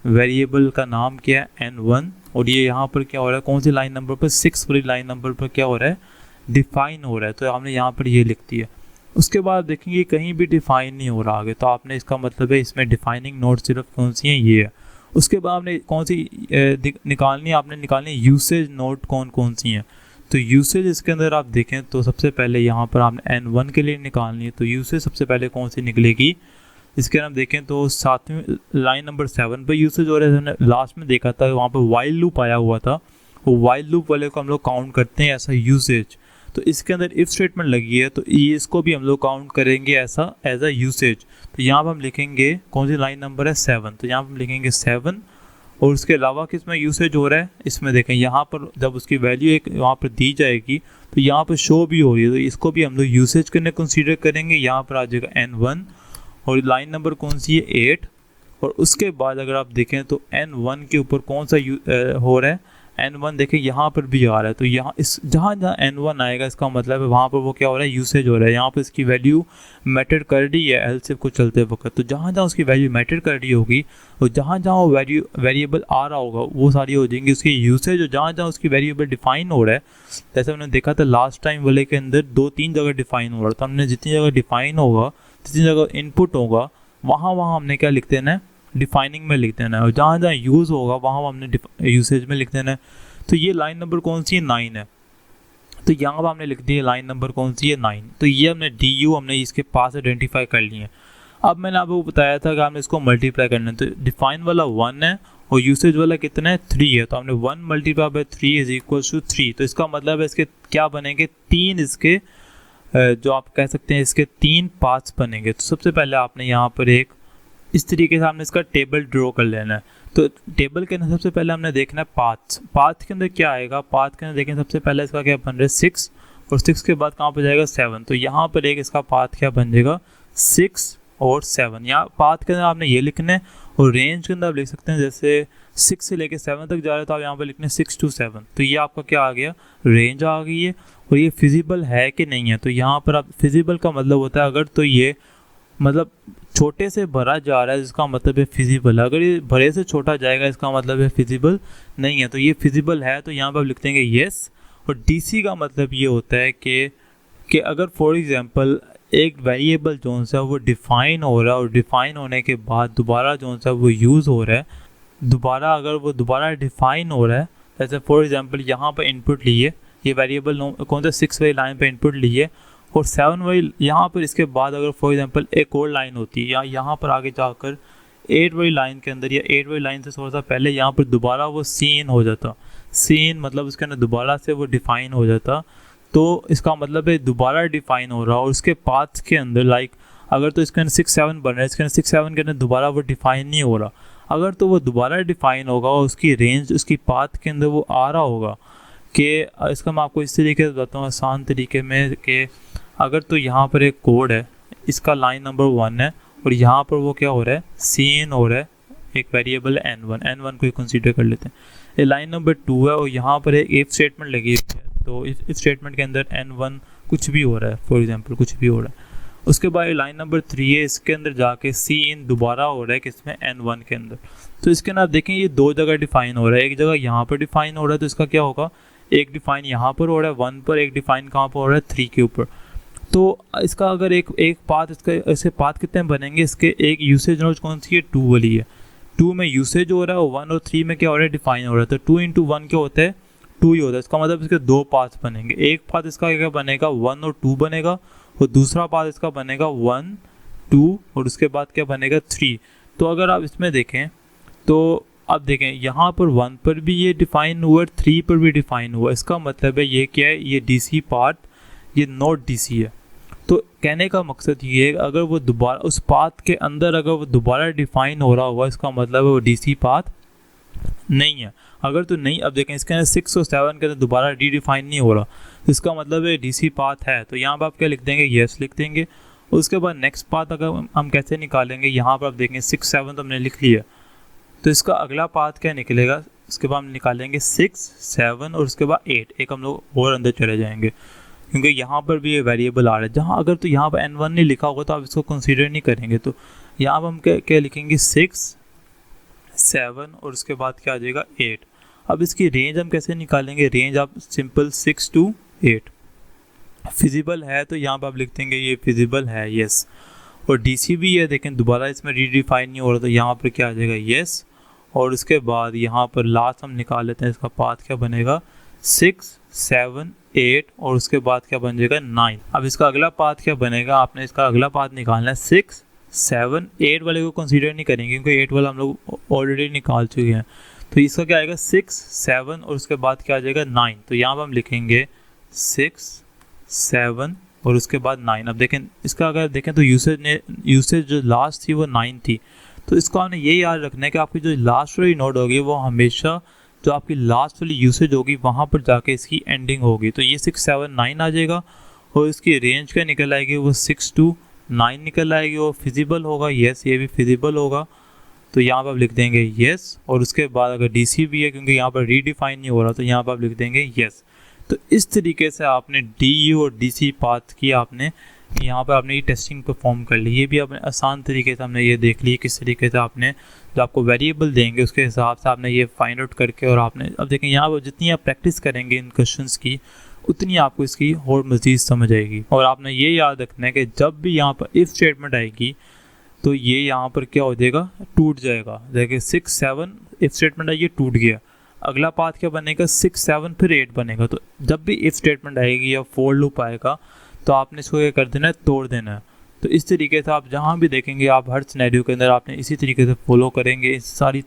वेरिएबल का नाम क्या है n1, और ये यहाँ पर क्या हो रहा है, कौन सी लाइन नंबर पर, 6 वाली लाइन नंबर पर क्या हो रहा है, डिफाइन हो रहा है, तो हमने यहाँ पर ये लिख दिया। उसके बाद देखेंगे कहीं भी डिफाइन नहीं हो रहा आगे, तो आपने इसका मतलब है इसमें डिफाइनिंग नोड सिर्फ कौन सी हैं, ये है। उसके बाद आपने कौन सी निकालनी है, आपने निकालनी है यूसेज नोड कौन कौन सी हैं। तो यूसेज इसके अंदर आप देखें तो सबसे पहले यहाँ पर आपने n1 के लिए निकालनी है, तो यूसेज सबसे पहले कौन सी निकलेगी, इसके अंदर देखें तो 7वीं लाइन नंबर 7 पर यूसेज हो रहा है। हमने लास्ट में देखा था वहाँ पर वाइल लूप आया हुआ था, वो वाइल लूप वाले को हम लोग काउंट करते हैं ऐसा यूसेज। तो इसके अंदर इफ स्टेटमेंट लगी है तो ये इसको भी हम लोग काउंट करेंगे ऐसा एज अ यूसेज। तो यहाँ पर हम लिखेंगे कौन सी लाइन नंबर है 7, तो यहाँ पर हम लिखेंगे 7, और उसके अलावा किस में यूसेज हो रहा है, इसमें देखें यहाँ पर जब उसकी वैल्यू एक वहाँ पर दी जाएगी तो यहाँ पर शो भी हो रही है, तो इसको भी हम लोग यूसेज करने कंसीडर करेंगे। यहाँ पर आ जाएगा n1 और लाइन नंबर कौन सी है 8, और उसके बाद अगर आप देखें तो n1 के ऊपर कौन सा हो रहा है, n1 देखें यहाँ पर भी आ रहा है, तो यहाँ इस जहाँ n1 आएगा इसका मतलब है वहाँ पर वो क्या हो रहा है, यूसेज हो रहा है। यहाँ पर इसकी वैल्यू मैटर कर रही है एलसीएफ को चलते वक्त, तो जहाँ जहाँ उसकी वैल्यू मैटर कर रही होगी और जहाँ जहाँ वो वेरिएबल आ रहा होगा वो सारी हो जाएंगी उसकी यूसेज, और जहाँ जहाँ उसकी वेरिएबल डिफाइन हो रहा है, जैसे हमने देखा था लास्ट टाइम वाले के अंदर 2-3 जगह डिफाइन हो रहा था, हमने जितनी जगह डिफाइन होगा जितनी जगह इनपुट होगा वहाँ हमने क्या लिख देना है, डिफाइनिंग में लिख देना है, और जहाँ जहाँ यूज़ होगा वहाँ हमने यूसेज में लिख देना है। तो ये लाइन नंबर कौन सी है 9 है, तो यहाँ पर हमने लिख दिया लाइन नंबर कौन सी है 9, तो ये हमने DU हमने इसके पास आइडेंटिफाई कर लिए हैं। अब मैंने आपको बताया था कि हमने इसको मल्टीप्लाई करना है, तो डिफाइन वाला 1 है और यूसेज वाला कितना है 3 है, तो हमने 1 मल्टीप्लाई बाय 3 = 3, तो इसका मतलब है इसके क्या बनेंगे 3, इसके जो आप कह सकते हैं इसके 3 पाथ्स बनेंगे। तो सबसे पहले आपने यहाँ पर एक इस तरीके से हमने इसका टेबल ड्रॉ कर लेना है। तो टेबल के अंदर सबसे पहले हमने देखना है पाथ के अंदर क्या आएगा, पाथ के अंदर देखें सबसे पहले इसका क्या बन रहा है 6, और 6 के बाद कहाँ पर जाएगा 7, तो यहाँ पर एक इसका पाथ क्या बन जाएगा 6 और 7। यहाँ पाथ के अंदर आपने ये लिखना है, और रेंज के अंदर आप लिख सकते हैं जैसे 6 से लेके 7 तक जा रहे हैं तो आप यहाँ पर लिखने 6 to 7, तो ये आपका क्या आ गया, रेंज आ गई है। और ये फिजिबल है कि नहीं है, तो यहाँ पर आप फिजिबल का मतलब होता है अगर तो ये मतलब छोटे से भरा जा रहा है जिसका मतलब है फिजिबल, अगर ये भरे से छोटा जाएगा इसका मतलब है फिजिबल नहीं है। तो ये फिजिबल है तो यहाँ पर आप लिख देंगे येस। और डीसी का मतलब ये होता है कि अगर फॉर एग्जांपल एक वेरिएबल जो सा वो डिफ़ाइन हो रहा है और डिफ़ाइन होने के बाद दोबारा जो सा वो यूज़ हो रहा है, दोबारा अगर वो दोबारा डिफ़ाइन हो रहा है, जैसे फॉर एग्जांपल यहाँ पर इनपुट लिए, ये वेरिएबल कौन सा 6 वाली लाइन पे इनपुट लिए और 7 वाली यहाँ पर, इसके बाद अगर फॉर एग्जांपल एक और लाइन होती है या यहाँ पर आगे जाकर 8 वाली लाइन के अंदर या 8 वाली लाइन से थोड़ा सा पहले यहाँ पर दोबारा वो सीन हो जाता, सीन मतलब उसके अंदर दोबारा से वो डिफ़ाइन हो जाता, तो इसका मतलब है दोबारा डिफ़ाइन हो रहा और उसके पाथ के अंदर लाइक अगर तो इसके अंदर 6-7 बन रहा है, इसके अंदर 6-7 के अंदर दोबारा वो डिफ़ाइन नहीं हो रहा, अगर तो वो दोबारा डिफ़ाइन होगा और उसकी रेंज उसकी पाथ के अंदर वो आ रहा होगा कि इसका मैं आपको इस तरीके से बताता हूँ आसान तरीके में कि अगर तो यहाँ पर एक कोड है, इसका लाइन नंबर 1 है और यहाँ पर वो क्या हो रहा है, सीन हो रहा है, एक वेरिएबल n1 को ही कंसीडर कर लेते हैं, ये लाइन नंबर 2 है और यहाँ पर एक इफ स्टेटमेंट लगी हुई है, तो इस स्टेटमेंट के अंदर n1 कुछ भी हो रहा है, फॉर एग्जांपल कुछ भी हो रहा है। उसके बाद लाइन नंबर 3 है, इसके अंदर जाके सीन दोबारा हो रहा है किसमें, n1 के अंदर। तो इसके अंदर आप देखें ये दो जगह डिफ़ाइन हो रहा है, एक जगह यहाँ पर डिफ़ाइन हो रहा है तो इसका क्या होगा, एक डिफ़ाइन यहाँ पर हो रहा है 1 पर, एक डिफ़ाइन कहाँ पर हो रहा है 3 के ऊपर। तो इसका अगर एक पाथ, इसका ऐसे पाथ कितने बनेंगे, इसके एक यूसेज नोड कौन सी है, 2 वाली है, 2 में यूसेज हो रहा है और 1 और 3 में क्या हो रहा है, डिफ़ाइन हो रहा है। तो 2 into 1 क्या होता है, 2 ही होता है। इसका मतलब इसके दो पाथ बनेंगे, एक पाथ इसका क्या बनेगा 1 और 2 बनेगा और दूसरा पाथ इसका बनेगा 1 2 और उसके बाद क्या बनेगा 3। तो अगर आप इसमें देखें तो अब देखें यहाँ पर 1 पर भी ये डिफ़ाइन हुआ है, 3 पर भी डिफ़ाइन हुआ, इसका मतलब है ये क्या है, ये डीसी पार्ट ये नॉट डीसी है। तो कहने का मकसद ये है अगर वो दोबारा उस पाथ के अंदर अगर वो दोबारा डिफ़ाइन हो रहा हुआ इसका मतलब है वो डीसी पाथ नहीं है। अगर तो नहीं, अब देखें इसके अंदर 6 और 7 के अंदर दोबारा डिफाइन नहीं हो रहा, तो इसका मतलब है डीसी पाथ है, तो यहाँ पर आप क्या लिख देंगे, येस लिख देंगे। उसके बाद नेक्स्ट पाथ अगर हम कैसे निकालेंगे, यहाँ पर आप देखेंगे 6 7 तो हमने लिख लिया, तो इसका अगला पाथ क्या निकलेगा, उसके बाद हम निकालेंगे 6 7 और उसके बाद 8, एक हम लोग और अंदर चले जाएंगे क्योंकि यहाँ पर भी ये वेरिएबल आ रहा है। जहाँ अगर तो यहाँ पर n1 नहीं लिखा होगा तो आप इसको कंसीडर नहीं करेंगे, तो यहाँ पर हम क्या लिखेंगे 6 7 और उसके बाद क्या आ जाएगा 8। अब इसकी रेंज हम कैसे निकालेंगे, रेंज आप सिंपल 6 to 8 फिजिबल है तो यहाँ पर आप लिख देंगे ये फिजिबल है, यस। और डीसी भी है, देखें दोबारा इसमें रीडिफाइन नहीं हो रहा, तो यहाँ पर क्या आ जाएगा यस। और उसके बाद यहाँ पर लास्ट हम निकाल लेते हैं, इसका पाथ क्या बनेगा 6 7 8 और उसके बाद क्या बन जाएगा 9। अब इसका अगला पाथ क्या बनेगा, आपने इसका अगला पाथ निकालना है 6 7 8 वाले को कंसीडर नहीं करेंगे क्योंकि 8 वाला हम लोग ऑलरेडी निकाल चुके हैं, तो इसका क्या आएगा 6 7 और उसके बाद क्या आ जाएगा 9। तो यहाँ पर हम लिखेंगे 6 7 और उसके बाद 9। अब देखें इसका अगर देखें तो यूसेज जो लास्ट थी वो 9 थी, तो इसको हमने ये याद रखना है कि आपकी जो लास्ट वाली नोड होगी वो हमेशा जो आपकी लास्ट वाली यूसेज होगी वहाँ पर जाके इसकी एंडिंग होगी। तो ये 6 7 9 आ जाएगा और इसकी रेंज क्या निकल आएगी, वो 6 to 9 निकल आएगी, वो फिजिबल होगा, येस ये भी फिजिबल होगा, तो यहाँ पर आप लिख देंगे येस। और उसके बाद अगर डीसी भी है क्योंकि यहाँ पर रीडिफाइन नहीं हो रहा, तो यहाँ पर आप लिख देंगे येस। तो इस तरीके से आपने डीयू और डीसी पाथ की आपने यहाँ पर आपने ये टेस्टिंग परफॉर्म कर ली। ये भी आपने आसान तरीके से हमने ये देख ली किस तरीके से आपने जो आपको वेरिएबल देंगे उसके हिसाब से आपने ये फाइंड आउट करके, और आपने अब देखें यहाँ पर जितनी आप प्रैक्टिस करेंगे इन क्वेश्चंस की उतनी आपको इसकी और मज़ीद समझ आएगी। और आपने ये याद रखना है कि जब भी यहाँ पर इफ़ स्टेटमेंट आएगी तो ये यहाँ पर क्या हो जाएगा, टूट जाएगा। देखिए 6 7 इफ़ स्टेटमेंट आई, ये टूट गया, अगला पाथ क्या बनेगा 6 7 फिर 8 बनेगा। तो जब भी इफ़ स्टेटमेंट आएगी या फॉर लूप आएगा तो आपने इसको क्या कर देना है, तोड़ देना है। तो इस तरीके से आप जहाँ भी देखेंगे आप हर सिनेरियो के अंदर आपने इसी तरीके से फॉलो करेंगे। इस सारी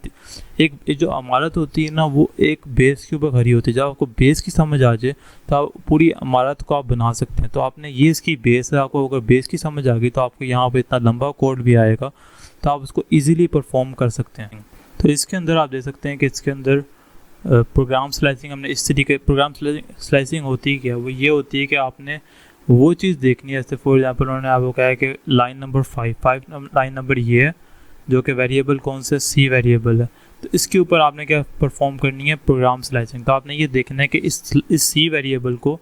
एक जो इमारत होती है ना वो एक बेस के ऊपर खड़ी होती है, जब आपको बेस की समझ आ जाए तो आप पूरी इमारत को आप बना सकते हैं। तो आपने ये इसकी बेस है, आपको अगर बेस की समझ आ गई तो आपको यहाँ पर इतना लंबा कोड भी आएगा तो आप उसको ईज़िली परफॉर्म कर सकते हैं। तो इसके अंदर आप देख सकते हैं कि इसके अंदर प्रोग्राम स्लाइसिंग हमने इस तरीके, प्रोग्राम स्लाइसिंग होती है क्या, वो ये होती है कि आपने वो चीज़ देखनी है। जैसे फॉर एग्जांपल उन्होंने आपको कहा है कि लाइन नंबर 5 लाइन नंबर ये है जो कि वेरिएबल कौन सा सी वेरिएबल है, तो इसके ऊपर आपने क्या परफॉर्म करनी है, प्रोग्राम स्लाइसिंग। तो आपने ये देखना है कि इस सी वेरिएबल को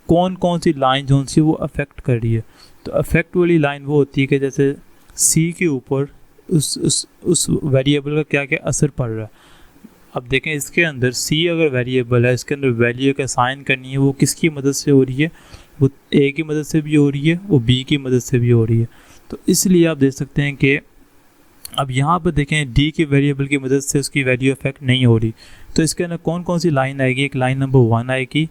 कौन कौन सी लाइन जो सी वो अफेक्ट कर रही है। तो अफेक्ट वाली लाइन वो होती है कि जैसे सी के ऊपर उस वेरिएबल का क्या क्या असर पड़ रहा है। अब देखें इसके अंदर सी अगर वेरिएबल है, इसके अंदर वैल्यू का असाइन करनी है, वो किसकी मदद से हो रही है, वो ए की मदद से भी हो रही है, वो बी की मदद से भी हो रही है। तो इसलिए आप देख सकते हैं कि अब यहाँ पर देखें डी के वेरिएबल की मदद से उसकी वैल्यू इफेक्ट नहीं हो रही। तो इसके अंदर कौन कौन सी लाइन आएगी, एक लाइन नंबर 1 आएगी,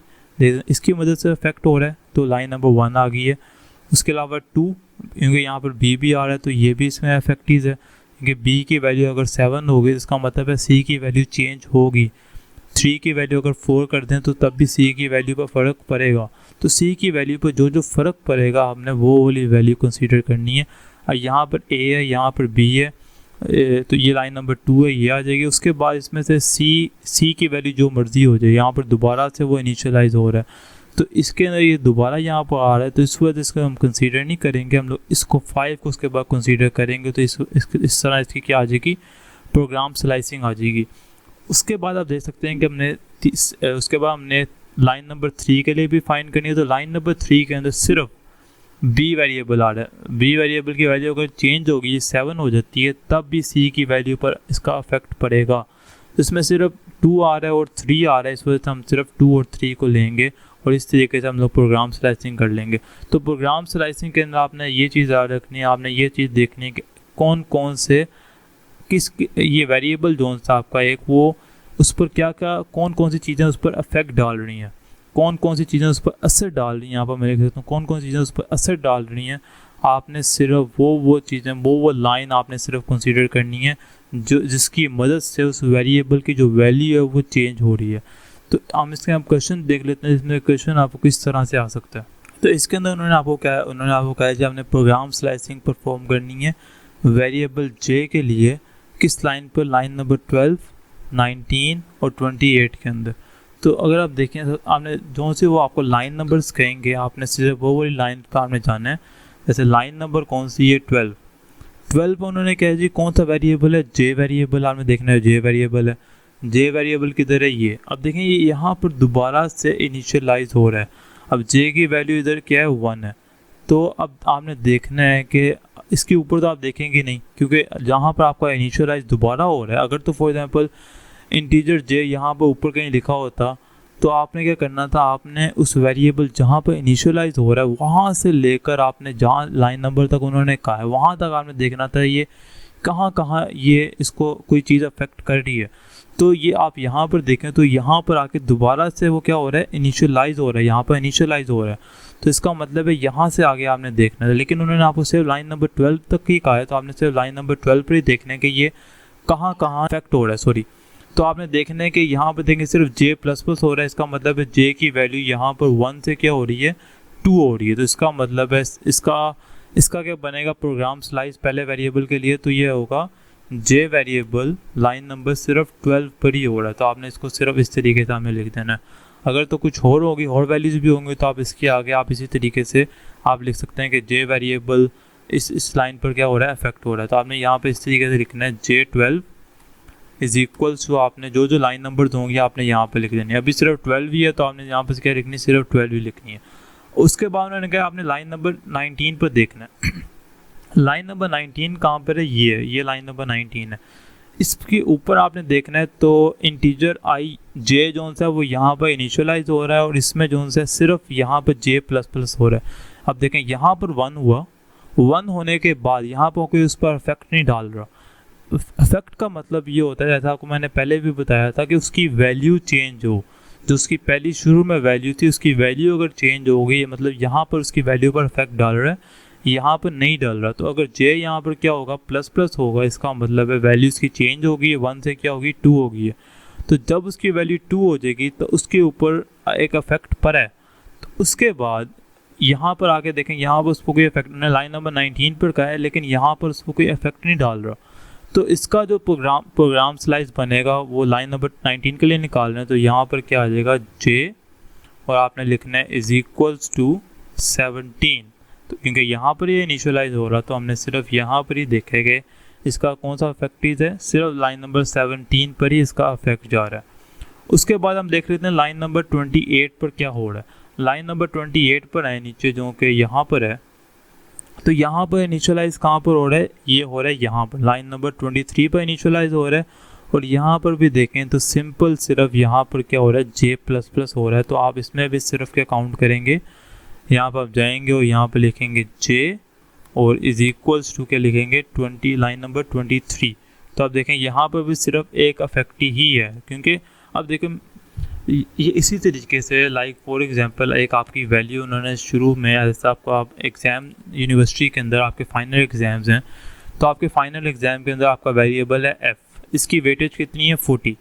इसकी मदद से इफेक्ट हो रहा है, तो लाइन नंबर 1 आ गई है। उसके अलावा 2, क्योंकि यहाँ पर बी भी आ रहा है तो ये भी इसमें इफेक्टिव है, क्योंकि बी की वैल्यू अगर 7 होगी इसका मतलब है सी की वैल्यू चेंज होगी। 3 की वैल्यू अगर 4 कर दें तो तब भी सी की वैल्यू पर फ़र्क पड़ेगा। तो सी की वैल्यू पर जो फ़र्क पड़ेगा हमने वो वाली वैल्यू कंसीडर करनी है। और यहाँ पर ए है, यहाँ पर बी है, तो ये लाइन नंबर 2 है, ये आ जाएगी। उसके बाद इसमें से सी की वैल्यू जो मर्ज़ी हो जाए, यहाँ पर दोबारा से वो इनिशियलाइज हो रहा है, तो इसके अंदर ये दोबारा यहाँ पर आ रहा है, तो इस वजह से हम कंसीडर नहीं करेंगे, हम लोग इसको 5 को उसके बाद कंसीडर करेंगे। तो इस तरह इसकी क्या आ जाएगी, प्रोग्राम स्लाइसिंग आ जाएगी। उसके बाद आप देख सकते हैं कि उसके बाद हमने लाइन नंबर 3 के लिए भी फाइंड करनी है। तो लाइन नंबर 3 के अंदर सिर्फ बी वेरिएबल आ रहा है, बी वेरिएबल की वैल्यू अगर चेंज होगी 7 हो जाती है तब भी सी की वैल्यू पर इसका इफेक्ट पड़ेगा। इसमें सिर्फ 2 आ रहा है और 3 आ रहा है, इस वजह से हम सिर्फ 2 और 3 को लेंगे और इस तरीके से हम लोग प्रोग्राम स्लाइसिंग कर लेंगे। तो प्रोग्राम स्लाइसिंग के अंदर आपने ये चीज़ याद रखनी है, आपने ये चीज़ देखनी है कि कौन कौन से ये वेरिएबल जोन सा आपका एक वो उस पर क्या क्या कौन कौन सी चीज़ें उस पर अफेक्ट डाल रही हैं, कौन कौन सी चीज़ें उस पर असर डाल रही हैं। यहाँ पर मेरे कहता हूँ कौन कौन सी चीज़ें उस पर असर डाल रही हैं। आपने सिर्फ वो चीज़ें वो लाइन आपने सिर्फ कंसीडर करनी है जो जिसकी मदद से उस वेरिएबल की जो वैल्यू है वो चेंज हो रही है। तो हम इसके हम क्वेश्चन देख लेते हैं, इसमें क्वेश्चन आपको किस तरह से आ सकता है। तो इसके अंदर उन्होंने आपको कहा है कि हमने प्रोग्राम स्लाइसिंग परफॉर्म करनी है वेरिएबल जे के लिए, किस लाइन पर, लाइन नंबर 12, 19 और 28 के अंदर। तो अगर आप देखें तो आपने जो से वो आपको लाइन नंबर्स कहेंगे आपने सिर्फ वो वाली लाइन पर आपने जाना है। जैसे लाइन नंबर कौन सी है, 12 पर उन्होंने कहा जी कौन सा वेरिएबल है, जे वेरिएबल आपने देखना है, जे वेरिएबल है। जे वेरिएबल किधर है, ये अब देखें ये यहाँ पर दोबारा से इनिशियलाइज हो रहा है। अब जे की वैल्यू इधर क्या है, 1 है। तो अब आपने देखना है कि इसके ऊपर तो आप देखेंगे नहीं, क्योंकि जहाँ पर आपका इनिशियलाइज दोबारा हो रहा है, अगर तो फॉर एग्जांपल इंटीजर जे यहाँ पर ऊपर कहीं लिखा होता तो आपने क्या करना था, आपने उस वेरिएबल जहाँ पर इनिशियलाइज हो रहा है वहाँ से लेकर आपने जहाँ लाइन नंबर तक उन्होंने कहा है वहाँ तक आपने देखना था ये कहाँ ये इसको कोई चीज़ अफेक्ट कर रही है। तो ये आप यहाँ पर देखें तो यहाँ पर आके दोबारा से वो क्या हो रहा है, इनिशियलाइज हो रहा है, यहाँ पर इनिशियलाइज हो रहा है। तो इसका मतलब है यहाँ से आगे आपने देखना है, लेकिन उन्होंने आपको सिर्फ लाइन नंबर 12 तक ही कहा है, तो आपने सिर्फ लाइन नंबर 12 पर ही देखना है कि ये कहाँ अफेक्ट हो रहा है। तो आपने देखना है कि यहाँ पर देखेंगे सिर्फ जे प्लस हो रहा है, इसका मतलब है जे की वैल्यू यहाँ पर 1 से क्या हो रही है, 2 हो रही है। तो इसका मतलब है इसका क्या बनेगा, प्रोग्राम स्लाइस पहले वेरिएबल के लिए, तो ये होगा जे वेरिएबल लाइन नंबर सिर्फ 12 पर ही हो रहा है। तो आपने इसको सिर्फ इस तरीके से हमें लिख देना है। अगर तो कुछ और होगी, और वैल्यूज़ भी होंगे, तो आप इसके आगे आप इसी तरीके से आप लिख सकते हैं कि जे वेरिएबल इस लाइन पर क्या हो रहा है, अफेक्ट हो रहा है। तो आपने यहाँ पर इस तरीके से लिखना है J12 इज इक्वल्स टू, आपने जो लाइन नंबर होंगे आपने यहाँ पे लिख देनी है। अभी सिर्फ 12 ही है तो आपने यहाँ पर क्या लिखनी, सिर्फ 12 ही लिखनी है। उसके बाद उन्होंने कहा आपने लाइन नंबर 19 पर देखना है। लाइन नंबर 19 कहाँ पर है, ये लाइन नंबर 19 है। इसके ऊपर आपने देखना है तो इंटीजर आई जे जोन सा वो यहाँ पर इनिशियलाइज हो रहा है और इसमें जोन सा सिर्फ यहाँ पर जे प्लस हो रहा है। अब देखें यहाँ पर 1 हुआ, 1 होने के बाद यहाँ पर कोई उस पर इफेक्ट नहीं डाल रहा। इफेक्ट का मतलब ये होता है, जैसा आपको मैंने पहले भी बताया था, कि उसकी वैल्यू चेंज हो, जो उसकी पहली शुरू में वैल्यू थी उसकी वैल्यू अगर चेंज हो गई, मतलब यहाँ पर उसकी वैल्यू पर इफेक्ट डाल रहा है, यहाँ पर नहीं डाल रहा। तो अगर जे यहाँ पर क्या होगा, प्लस होगा, इसका मतलब है वैल्यू उसकी चेंज होगी, 1 से क्या होगी, 2 होगी। तो जब उसकी वैल्यू 2 हो जाएगी तो उसके ऊपर एक इफेक्ट पड़ा है। तो उसके बाद यहाँ पर आके देखें, यहाँ पर उसको कोई इफेक्ट, लाइन नंबर 19 पर का है लेकिन यहाँ पर उसको कोई इफेक्ट नहीं डाल रहा। तो इसका जो प्रोग्राम स्लाइस बनेगा वो लाइन नंबर 19 के लिए निकाल रहे हैं। तो यहाँ पर क्या आ जाएगा, जे और आपने लिखना है इज इक्वल्स टू 17। तो क्योंकि यहाँ पर ये इनिशियलाइज हो रहा तो हमने सिर्फ यहाँ पर ही देखेंगे इसका कौन सा अफेक्ट है, सिर्फ लाइन नंबर 17 पर ही इसका अफेक्ट जा रहा है। उसके बाद हम देख लेते हैं लाइन नंबर 28 पर क्या हो रहा है। लाइन नंबर 28 पर है नीचे, जो कि यहाँ पर है, तो यहाँ पर इनिशियलाइज कहाँ पर हो रहा है, ये हो रहा है यहाँ पर लाइन नंबर 23 पर इनिशियलाइज हो रहा है। और यहाँ पर भी देखें तो सिंपल सिर्फ यहाँ पर क्या हो रहा है, J++ हो रहा है। तो आप इसमें भी सिर्फ क्या काउंट करेंगे, यहाँ पर आप जाएंगे और यहाँ पर लिखेंगे J और इज इक्वल्स टू क्या लिखेंगे 20, लाइन नंबर 23। तो आप देखें यहाँ पर भी सिर्फ एक अफेक्ट ही है, क्योंकि अब देखें ये इसी तरीके से लाइक फॉर एग्जांपल एक आपकी वैल्यू उन्होंने शुरू में, जैसे आपको आप एग्ज़ाम यूनिवर्सिटी के अंदर आपके फाइनल एग्ज़ाम्स हैं, तो आपके फाइनल एग्ज़ाम के अंदर आपका वेरिएबल है f, इसकी वेटेज कितनी है 40,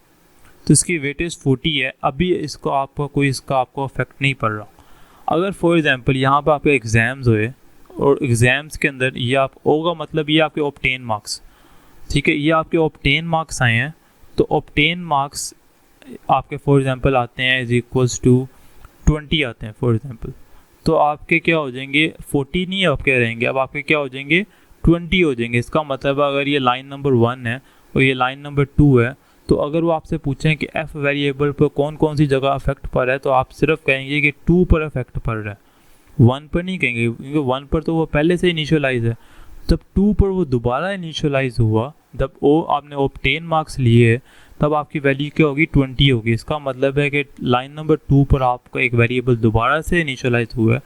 तो इसकी वेटेज 40 है। अभी इसको आपको कोई इसका आपको अफेक्ट नहीं पड़ रहा। अगर फॉर एग्जांपल यहाँ पर आपके एग्ज़ाम्स हुए और एग्ज़ाम्स के अंदर ये आप होगा, मतलब ये आपके ऑब्टेन मार्क्स, ठीक है, ये आपके ऑब्टेन मार्क्स आए हैं, तो ऑब्टेन मार्क्स आपके फॉर एग्जांपल आते हैं इज इक्वल्स टू 20 आते हैं फॉर एग्जांपल, तो आपके क्या हो जाएंगे 40 नहीं आपके रहेंगे, अब आपके क्या हो जाएंगे 20 हो जाएंगे। इसका मतलब अगर ये लाइन नंबर 1 है और ये लाइन नंबर 2 है, तो अगर वो आपसे पूछें कि f वेरिएबल पर कौन कौन सी जगह अफेक्ट पड़ रहा है, तो आप सिर्फ कहेंगे कि 2 पर अफेक्ट पड़ रहा है, 1 पर नहीं कहेंगे, क्योंकि 1 पर तो वो पहले से इनिशियलाइज है। जब 2 पर वो दोबारा इनिशियलाइज हुआ, जब वो आपने ऑब्टेन मार्क्स लिए, तब आपकी वैल्यू क्या होगी 20 होगी। इसका मतलब है कि लाइन नंबर 2 पर आपका एक वेरिएबल दोबारा से इनिशियलाइज हुआ है,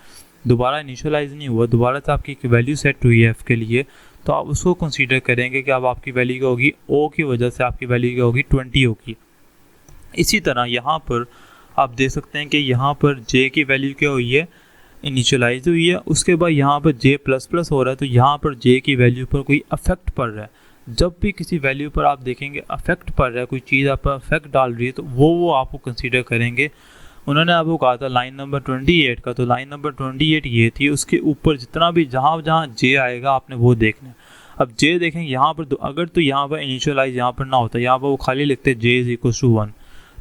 दोबारा इनिशियलाइज नहीं हुआ, दोबारा से आपकी वैल्यू सेट हुई है f के लिए, तो आप उसको कंसीडर करेंगे कि अब आपकी वैल्यू क्या होगी, o की वजह से आपकी वैल्यू क्या होगी 20 होगी। इसी तरह यहाँ पर आप देख सकते हैं कि यहाँ पर j की वैल्यू क्या हुई है, इनिशियलाइज हुई है। उसके बाद यहाँ पर J++ हो रहा है, तो यहाँ पर j की वैल्यू पर कोई अफेक्ट पड़ रहा है। जब भी किसी वैल्यू पर आप देखेंगे अफेक्ट पड़ रहा है, कोई चीज़ आप पर अफेक्ट डाल रही है, तो वो आपको कंसीडर करेंगे। उन्होंने आपको कहा था लाइन नंबर 28 का, तो लाइन नंबर 28 ये थी, उसके ऊपर जितना भी जहाँ जहाँ J आएगा आपने वो देखना है। अब J देखें यहाँ पर, अगर तो यहाँ पर इनिशियलाइज यहाँ पर ना होता, यहाँ पर वो खाली लिखते J=1,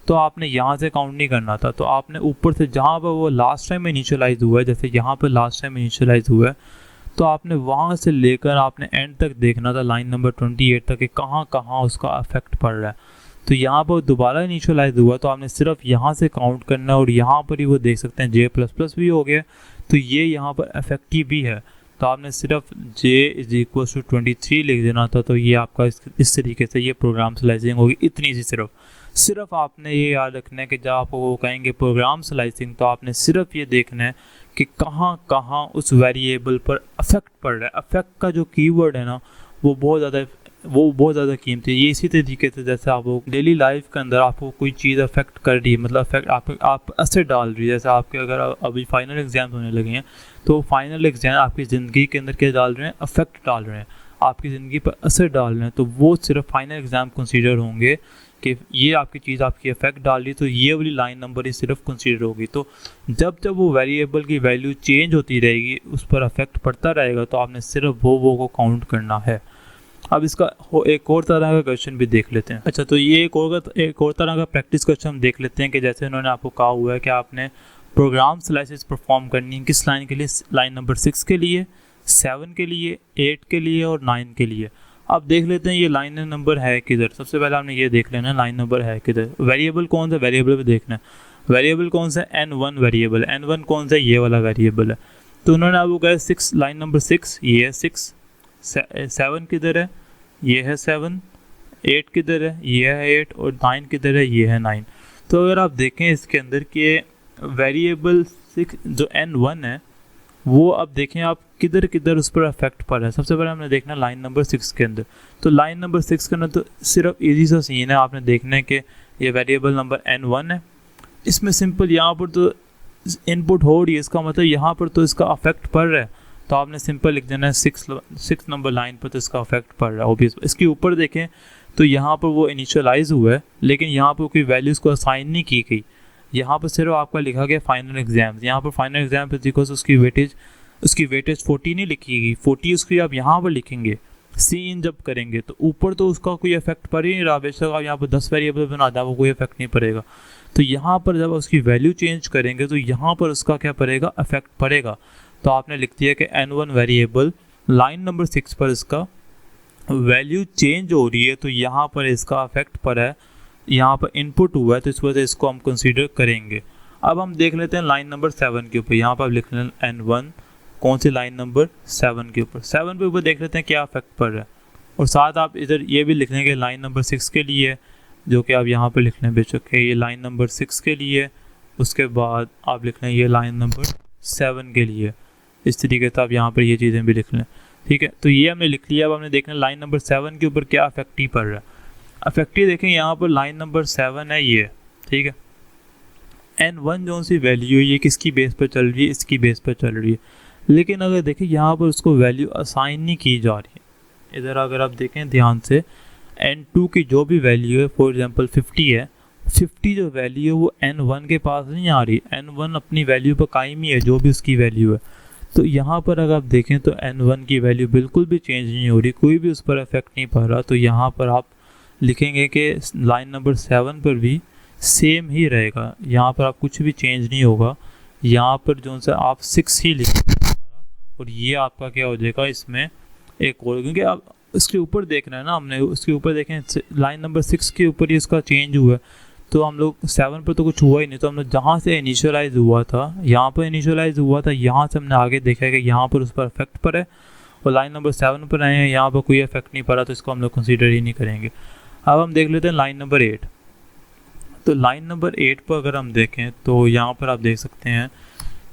तो आपने यहाँ से काउंट नहीं करना था। तो आपने ऊपर से जहाँ पर वो लास्ट टाइम इनिशियलाइज हुआ है, जैसे यहाँ पर लास्ट टाइम इनिशियलाइज हुआ है, तो आपने वहाँ से लेकर आपने एंड तक देखना था लाइन नंबर 28 तक कि कहाँ कहाँ उसका अफेक्ट पड़ रहा है। तो यहाँ पर दोबारा इनिशियलाइज हुआ, तो आपने सिर्फ यहाँ से काउंट करना है और यहाँ पर ही वो देख सकते हैं J++ भी हो गया, तो ये यहाँ पर अफेक्टिव भी है। तो आपने सिर्फ J=23 लिख देना था, तो ये आपका इस तरीके से ये प्रोग्राम स्लाइसिंग होगी, इतनी सी सिर्फ आपने ये याद रखना है कि जब आप वो कहेंगे प्रोग्राम स्लाइसिंग, तो आपने सिर्फ ये देखना है कि कहाँ कहाँ उस वेरिएबल पर अफेक्ट पड़ रहा है। अफेक्ट का जो कीवर्ड है ना, वो बहुत ज़्यादा कीमती है। ये इसी तरीके से जैसे आप डेली लाइफ के अंदर आपको कोई चीज़ अफेक्ट कर रही है, मतलब अफेक्ट आप असर डाल रही है। जैसे आपके अगर अभी फाइनल एग्जाम होने लगे हैं, तो फाइनल एग्जाम आपकी ज़िंदगी के अंदर क्या डाल रहे हैं, अफेक्ट डाल रहे हैं, आपकी ज़िंदगी पर असर डाल रहे हैं, तो वो सिर्फ फाइनल एग्जाम कंसीडर होंगे कि ये आपकी चीज़ आपकी अफेक्ट डाल रही, तो ये वाली लाइन नंबर ही सिर्फ कंसीडर होगी। तो जब जब वो वेरिएबल की वैल्यू चेंज होती रहेगी, उस पर अफेक्ट पड़ता रहेगा, तो आपने सिर्फ वो को काउंट करना है। अब इसका एक और तरह का क्वेश्चन भी देख लेते हैं। अच्छा, तो ये एक और तरह का प्रैक्टिस क्वेश्चन हम देख लेते हैं कि जैसे उन्होंने आपको कहा हुआ है कि आपने प्रोग्राम स्लाइसेस परफॉर्म करनी है, किस लाइन के लिए, लाइन नंबर 6 के लिए, 7 के लिए, 8 के लिए और 9 के लिए। अब देख लेते हैं ये लाइन नंबर है किधर। सबसे पहले हमने ये देख लेना है लाइन नंबर है किधर। वेरिएबल कौन सा, वेरिएबल पे देखना है, वेरिएबल कौन सा, N1 वेरिएबल, N1 कौन सा, ये वाला वेरिएबल है। तो उन्होंने आपको कहा 6, लाइन नंबर 6 ये है 6, 7 किधर है, ये है 7, 8 किधर है, ये है 8 और 9 किधर है, ये है 9। तो अगर आप देखें इसके अंदर के वेरिएबल 6 जो N1 है, वो अब देखें आप किधर किधर उस पर अफेक्ट पड़ रहा है। सबसे पहले हमने देखना लाइन नंबर 6 के अंदर। तो लाइन नंबर 6 के अंदर तो सिर्फ इजी सा सीन है, आपने देखना है कि ये वेरिएबल नंबर N1 है, इसमें सिंपल यहाँ पर तो इनपुट हो रही है, इसका मतलब यहाँ पर तो इसका अफेक्ट पड़ रहा है, तो आपने सिंपल लिख देना है 6 नंबर लाइन पर तो इसका अफेक्ट पड़ रहा है ऑब्वियस। इसके ऊपर देखें तो यहाँ पर वो इनिशियलाइज हुआ है, लेकिन यहाँ पर कोई वैल्यूज़ को असाइन नहीं की गई, यहाँ पर सिर्फ आपका लिखा गया फाइनल एग्जाम्स। यहाँ पर फाइनल एग्जाम पर देखो उसकी वेटेज 40 नहीं लिखी गई, 40 उसकी आप यहाँ पर लिखेंगे सी इन जब करेंगे, तो ऊपर तो उसका कोई इफेक्ट पड़ ही नहीं रहा, बेशक आप यहाँ पर 10 वेरिएबल बना दें वो कोई इफेक्ट नहीं पड़ेगा। तो यहाँ पर जब उसकी वैल्यू चेंज करेंगे तो यहाँ पर उसका क्या पड़ेगा, इफेक्ट पड़ेगा। तो आपने लिख दिया कि N1 वेरिएबल लाइन नंबर 6 पर इसका वैल्यू चेंज हो रही है तो यहाँ पर इसका अफेक्ट पर है, यहाँ पर इनपुट हुआ है तो इस वजह से इसको हम कंसीडर करेंगे। अब हम देख लेते हैं लाइन नंबर 7 के ऊपर, यहाँ पर आप लिख लें N1 कौन सी लाइन नंबर 7 के ऊपर, 7 पे ऊपर देख लेते हैं क्या अफेक्ट पड़ रहा है। और साथ आप इधर ये भी लिख लेंगे लाइन नंबर 6 के लिए, जो कि आप यहाँ पर लिख लें बेशक ये लाइन नंबर 6 के लिए, उसके बाद आप लिख लें ये लाइन नंबर 7 के लिए। इस तरीके से आप यहाँ पर ये चीज़ें भी लिख लें, ठीक है। तो ये हमने लिख लिया। अब हमने देखना लाइन नंबर 7 के ऊपर क्या अफेक्ट ही पड़ रहा है। अफेक्ट ही देखें यहाँ पर लाइन नंबर 7 है ये, ठीक है। N1 जो सी वैल्यू है ये किसकी बेस पर चल रही है, इसकी बेस पर चल रही है। लेकिन अगर देखें यहाँ पर उसको वैल्यू असाइन नहीं की जा रही है। इधर अगर आप देखें ध्यान से, N2 की जो भी वैल्यू है, फॉर एग्जांपल 50 है, 50 जो वैल्यू है वो N1 के पास नहीं आ रही। N1 अपनी वैल्यू पर कायम ही है, जो भी उसकी वैल्यू है। तो यहाँ पर अगर आप देखें तो N1 की वैल्यू बिल्कुल भी चेंज नहीं हो रही, कोई भी उस पर इफेक्ट नहीं पड़ रहा। तो यहाँ पर आप लिखेंगे कि लाइन नंबर 7 पर भी सेम ही रहेगा, यहाँ पर आप कुछ भी चेंज नहीं होगा। यहाँ पर जो सा आप 6 ही लिखेंगे और ये आपका क्या हो जाएगा इसमें एक और, क्योंकि आप इसके ऊपर देखना है ना, हमने उसके ऊपर देखें लाइन नंबर 6 के ऊपर ही इसका चेंज हुआ है। तो हम लोग 7 पर तो कुछ हुआ ही नहीं, तो हम लोग जहाँ से इनिशियलाइज हुआ था, यहाँ पर इनिशियलाइज हुआ था, यहाँ से हमने आगे देखा कि यहाँ पर उस पर इफेक्ट पड़ा है और लाइन नंबर 7 पर आए हैं, यहाँ पर कोई इफेक्ट नहीं पड़ा, तो इसको हम लोग कंसीडर ही नहीं करेंगे। अब हम देख लेते हैं लाइन नंबर 8। तो लाइन नंबर 8 पर अगर हम देखें तो यहाँ पर आप देख सकते हैं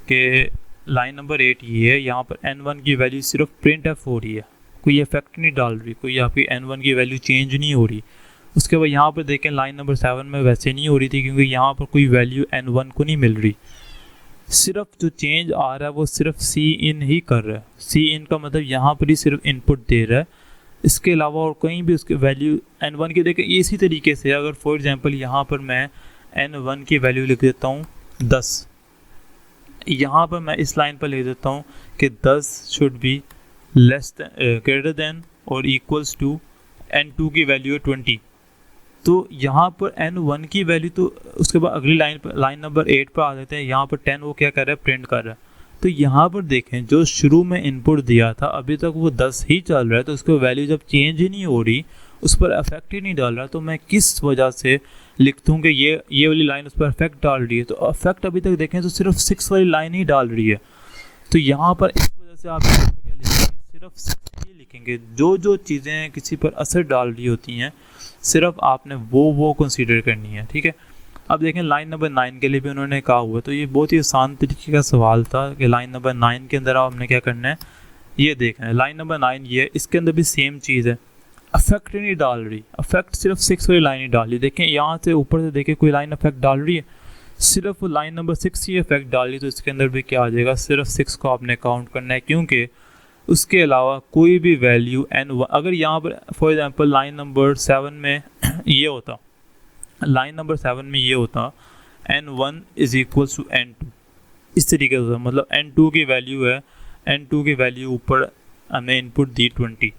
कि लाइन नंबर 8 ये है, यहाँ पर N1 की वैल्यू सिर्फ प्रिंट एफ हो रही है, कोई इफेक्ट नहीं डाल रही, कोई आपकी N1 की वैल्यू चेंज नहीं हो रही। उसके बाद यहाँ पर देखें लाइन नंबर 7 में वैसे नहीं हो रही थी, क्योंकि यहाँ पर कोई वैल्यू N1 को नहीं मिल रही। सिर्फ जो चेंज आ रहा है वो सिर्फ सी इन ही कर रहा है। सी इन का मतलब यहाँ पर ही सिर्फ इनपुट दे रहा है, इसके अलावा और कहीं भी उसकी वैल्यू N1 की देखें। इसी तरीके से अगर फॉर एग्जांपल यहाँ पर मैं N1 की वैल्यू लिख देता हूँ 10, यहाँ पर मैं इस लाइन पर लिख देता हूँ कि 10 should be less greater than और इक्वल्स टू N2 की वैल्यू है 20। तो यहाँ पर N1 की वैल्यू, तो उसके बाद अगली लाइन पर लाइन नंबर 8 पर आ जाते हैं। यहाँ पर 10 वो क्या कर रहा है, प्रिंट कर रहा है। तो यहाँ पर देखें जो शुरू में इनपुट दिया था अभी तक वो 10 ही चल रहा है, तो उसकी वैल्यू जब चेंज ही नहीं हो रही, उस पर इफेक्ट ही नहीं डाल रहा, तो मैं किस वजह से लिख दूँ कि ये वाली लाइन उस पर इफेक्ट डाल रही है। तो इफेक्ट अभी तक देखें तो सिर्फ 6 वाली लाइन ही डाल रही है। तो यहाँ पर इस वजह से आप क्या लिखेंगे, सिर्फ 6 ही लिखेंगे। जो चीज़ें किसी पर असर डाल रही होती हैं सिर्फ आपने वो कंसीडर करनी है, ठीक है। अब देखें लाइन नंबर 9 के लिए भी उन्होंने कहा हुआ, तो ये बहुत ही आसान तरीके का सवाल था कि लाइन नंबर 9 के अंदर आपने क्या करना है, ये देखना है। लाइन नंबर 9 ये, इसके अंदर भी सेम चीज़ है, अफेक्ट नहीं डाल रही, अफेक्ट सिर्फ 6 वाली लाइन ही डाल रही। देखें यहाँ से ऊपर से देखें कोई लाइन अफेक्ट डाल रही है, सिर्फ लाइन नंबर 6 ही अफेक्ट डाल रही, तो इसके अंदर भी क्या आ जाएगा, सिर्फ 6 को आपने काउंट करना है, क्योंकि उसके अलावा कोई भी वैल्यू N1, अगर यहाँ पर फॉर एग्जांपल लाइन नंबर 7 में ये होता, लाइन नंबर 7 में ये होता N1 is equals to N2, इस तरीके से, मतलब N2 की वैल्यू है, N2 की वैल्यू ऊपर हमने इनपुट दी 20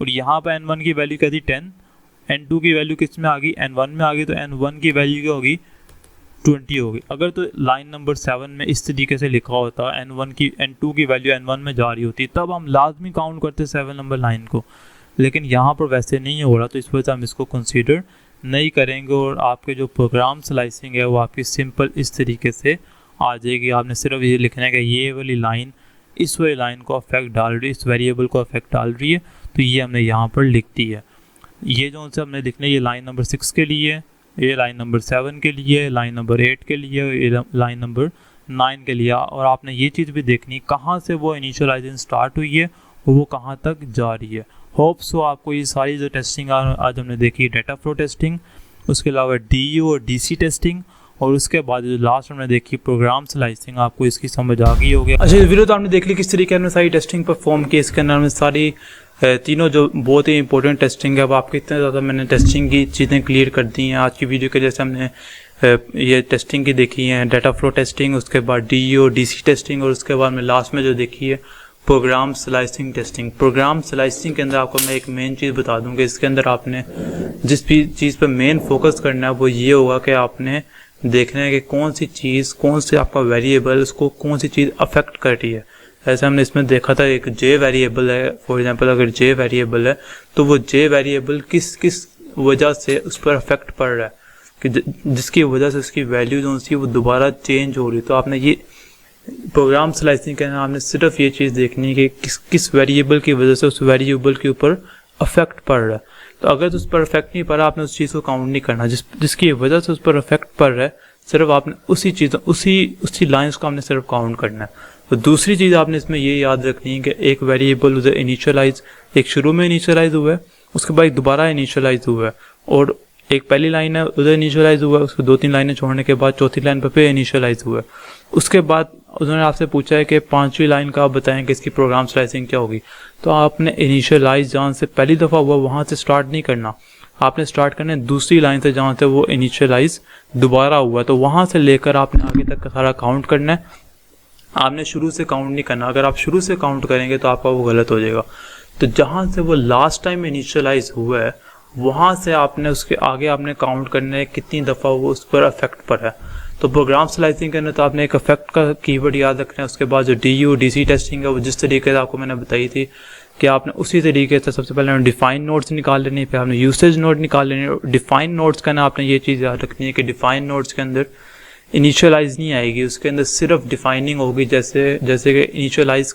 और यहाँ पर N1 की वैल्यू क्या थी 10, N2 की वैल्यू किस में आ गई, N1 में आ गई, तो N1 की वैल्यू क्या होगी 20 होगी। अगर तो लाइन नंबर 7 में इस तरीके से लिखा होता N2 की वैल्यू N1 में जा रही होती, तब हम लाजमी काउंट करते 7 नंबर लाइन को, लेकिन यहाँ पर वैसे नहीं हो रहा, तो इस वजह से हम इसको कंसीडर नहीं करेंगे और आपके जो प्रोग्राम स्लाइसिंग है वो आपकी सिंपल इस तरीके से आ जाएगी। आपने सिर्फ ये लिखना है कि ये वाली लाइन इस वाली लाइन को अफेक्ट डाल रही है, इस वेरिएबल को अफेक्ट डाल रही है, तो ये हमने यहाँ पर लिख दी है। ये जो उनसे हमने लिखना है, ये लाइन नंबर 6 के लिए, ये लाइन नंबर 7 के लिए, लाइन नंबर 8 के लिए, ये लाइन नंबर 9 के लिए। और आपने ये चीज़ भी देखनी कहाँ से वो इनिशियलाइजेशन स्टार्ट हुई है और वो कहाँ तक जा रही है। होप सो आपको ये सारी जो टेस्टिंग आज हमने देखी, डाटा फ्लो टेस्टिंग, उसके अलावा DU और DC टेस्टिंग, और उसके बाद जो लास्ट हमने देखी प्रोग्राम स्लाइसिंग, आपको इसकी समझ आ गई होगी। अच्छा, वीडियो तो आपने देख ली किस तरीके हमने सारी टेस्टिंग परफॉर्म की। इसके अंदर में सारी तीनों जो बहुत ही इंपॉर्टेंट टेस्टिंग है, अब आपके इतने ज़्यादा मैंने टेस्टिंग की चीज़ें क्लियर कर दी हैं आज की वीडियो के। जैसे हमने ये टेस्टिंग की देखी है, डाटा फ्लो टेस्टिंग, उसके बाद DU और DC टेस्टिंग, और उसके बाद में लास्ट में जो देखी है program slicing testing. Program slicing के अंदर आपको मैं एक मेन चीज़ बता दूं कि इसके अंदर आपने जिस भी चीज़ पर मेन फोकस करना है वो ये होगा कि आपने देखना है कि कौन सी चीज़, कौन से आपका वेरिएबल, उसको कौन सी चीज़ अफेक्ट कर रही है। ऐसे हमने इसमें देखा था एक जे वेरिएबल है, फॉर एग्जांपल अगर जे वेरिएबल है तो वो जे वेरिएबल किस किस वजह से उस पर अफेक्ट पड़ रहा है कि जिसकी वजह से उसकी वैल्यू जो सी वो दोबारा चेंज हो रही। तो आपने ये प्रोग्राम स्लाइसिंग करना, आपने सिर्फ ये चीज़ देखनी है कि किस किस वेरिएबल की वजह से उस वेरिएबल के ऊपर अफेक्ट पड़ रहा है। तो अगर उस पर अफेक्ट नहीं पड़ रहा, आपने उस चीज़ को काउंट नहीं करना। जिसकी वजह से उस पर अफेक्ट पड़ रहा है, सिर्फ आपने उसी चीज़ उसी लाइंस को आपने सिर्फ काउंट करना है। तो दूसरी चीज़ आपने इसमें ये याद रखनी है कि एक वेरिएबल उधर इनिशियलाइज, एक शुरू में इनिशियलाइज हुआ है, उसके बाद दोबारा इनिशियलाइज हुआ है, और एक पहली लाइन है उधर इनिशियलाइज हुआ है, उसको 2-3 लाइनें छोड़ने के बाद चौथी लाइन पर इनिशियलाइज हुआ है। उसके बाद उन्होंने आपसे पूछा है कि 5वीं लाइन का आप बताएं कि इसकी प्रोग्राम स्लाइसिंग क्या होगी। तो आपने इनिशियलाइज जहाँ से पहली दफ़ा हुआ वहाँ से स्टार्ट नहीं करना, आपने स्टार्ट करना है दूसरी लाइन से जहाँ से वो इनिशियलाइज दोबारा हुआ। तो वहाँ से लेकर आपने आगे तक का सारा काउंट करना है, आपने शुरू से काउंट नहीं करना। अगर आप शुरू से काउंट करेंगे तो आपका वो गलत हो जाएगा। तो जहाँ से वो लास्ट टाइम इनिशियलाइज हुआ है वहाँ से आपने उसके आगे आपने काउंट करना है कितनी दफ़ा वो उस पर अफेक्ट पड़ा है। तो प्रोग्राम स्लाइसिंग करना तो आपने एक अफेक्ट का कीवर्ड याद रखना है। उसके बाद जो DU/DC टेस्टिंग है वो जिस तरीके से आपको मैंने बताई थी कि आपने उसी तरीके से सबसे पहले डिफाइन नोड्स निकाल लेने, फिर आपने यूसेज नोड निकाल लेने। डिफाइन नोड्स का ना आपने ये चीज़ याद रखनी है कि डिफाइन नोड्स के अंदर इनिशियलाइज नहीं आएगी, उसके अंदर सिर्फ डिफाइनिंग होगी। जैसे कि इनिशियलाइज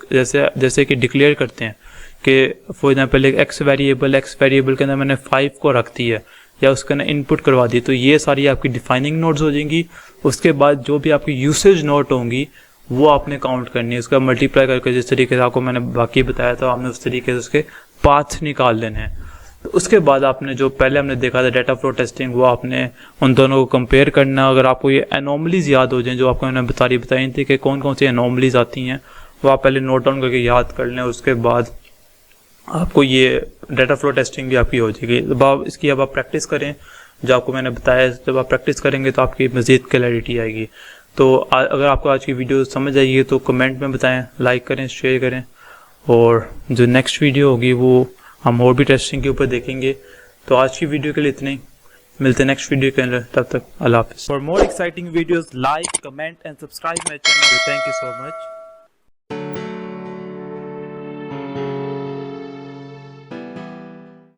जैसे कि डिक्लेयर करते हैं कि फॉर एग्जांपल एक एक्स वेरिएबल के अंदर मैंने 5 को रख दी है या उसके अंदर इनपुट करवा दी, तो ये सारी आपकी डिफाइनिंग नोड्स हो जाएंगी। उसके बाद जो भी आपकी यूसेज नोट होंगी वो आपने काउंट करनी है, उसका मल्टीप्लाई करके जिस तरीके से आपको मैंने बाकी बताया था, आपने उस तरीके से उसके पाथ निकाल लेने हैं। तो उसके बाद आपने जो पहले हमने देखा था डाटा फ्लो टेस्टिंग, वो आपने उन दोनों को कंपेयर करना। अगर आपको ये एनोमलीज याद हो जाएं जो आपको मैंने बताई थी कि कौन कौन सी एनोमलीज आती हैं, वो आप पहले नोट डाउन करके याद कर लें। उसके बाद आपको ये डाटा फ्लो टेस्टिंग भी आपकी हो जाएगी। अब आप प्रैक्टिस करें जो आपको मैंने बताया। जब आप प्रैक्टिस करेंगे तो आपकी मज़ीद क्लैरिटी आएगी। तो अगर आपको आज की वीडियो समझ आएगी तो कमेंट में बताएं, लाइक करें, शेयर करें, और जो नेक्स्ट वीडियो होगी वो हम और भी टेस्टिंग के ऊपर देखेंगे। तो आज की वीडियो के लिए इतना ही, मिलते हैं नेक्स्ट वीडियो के अंदर, तब तक अल्लाह हाफिज़। For more exciting videos, like, comment and subscribe my channel. Thank you so much.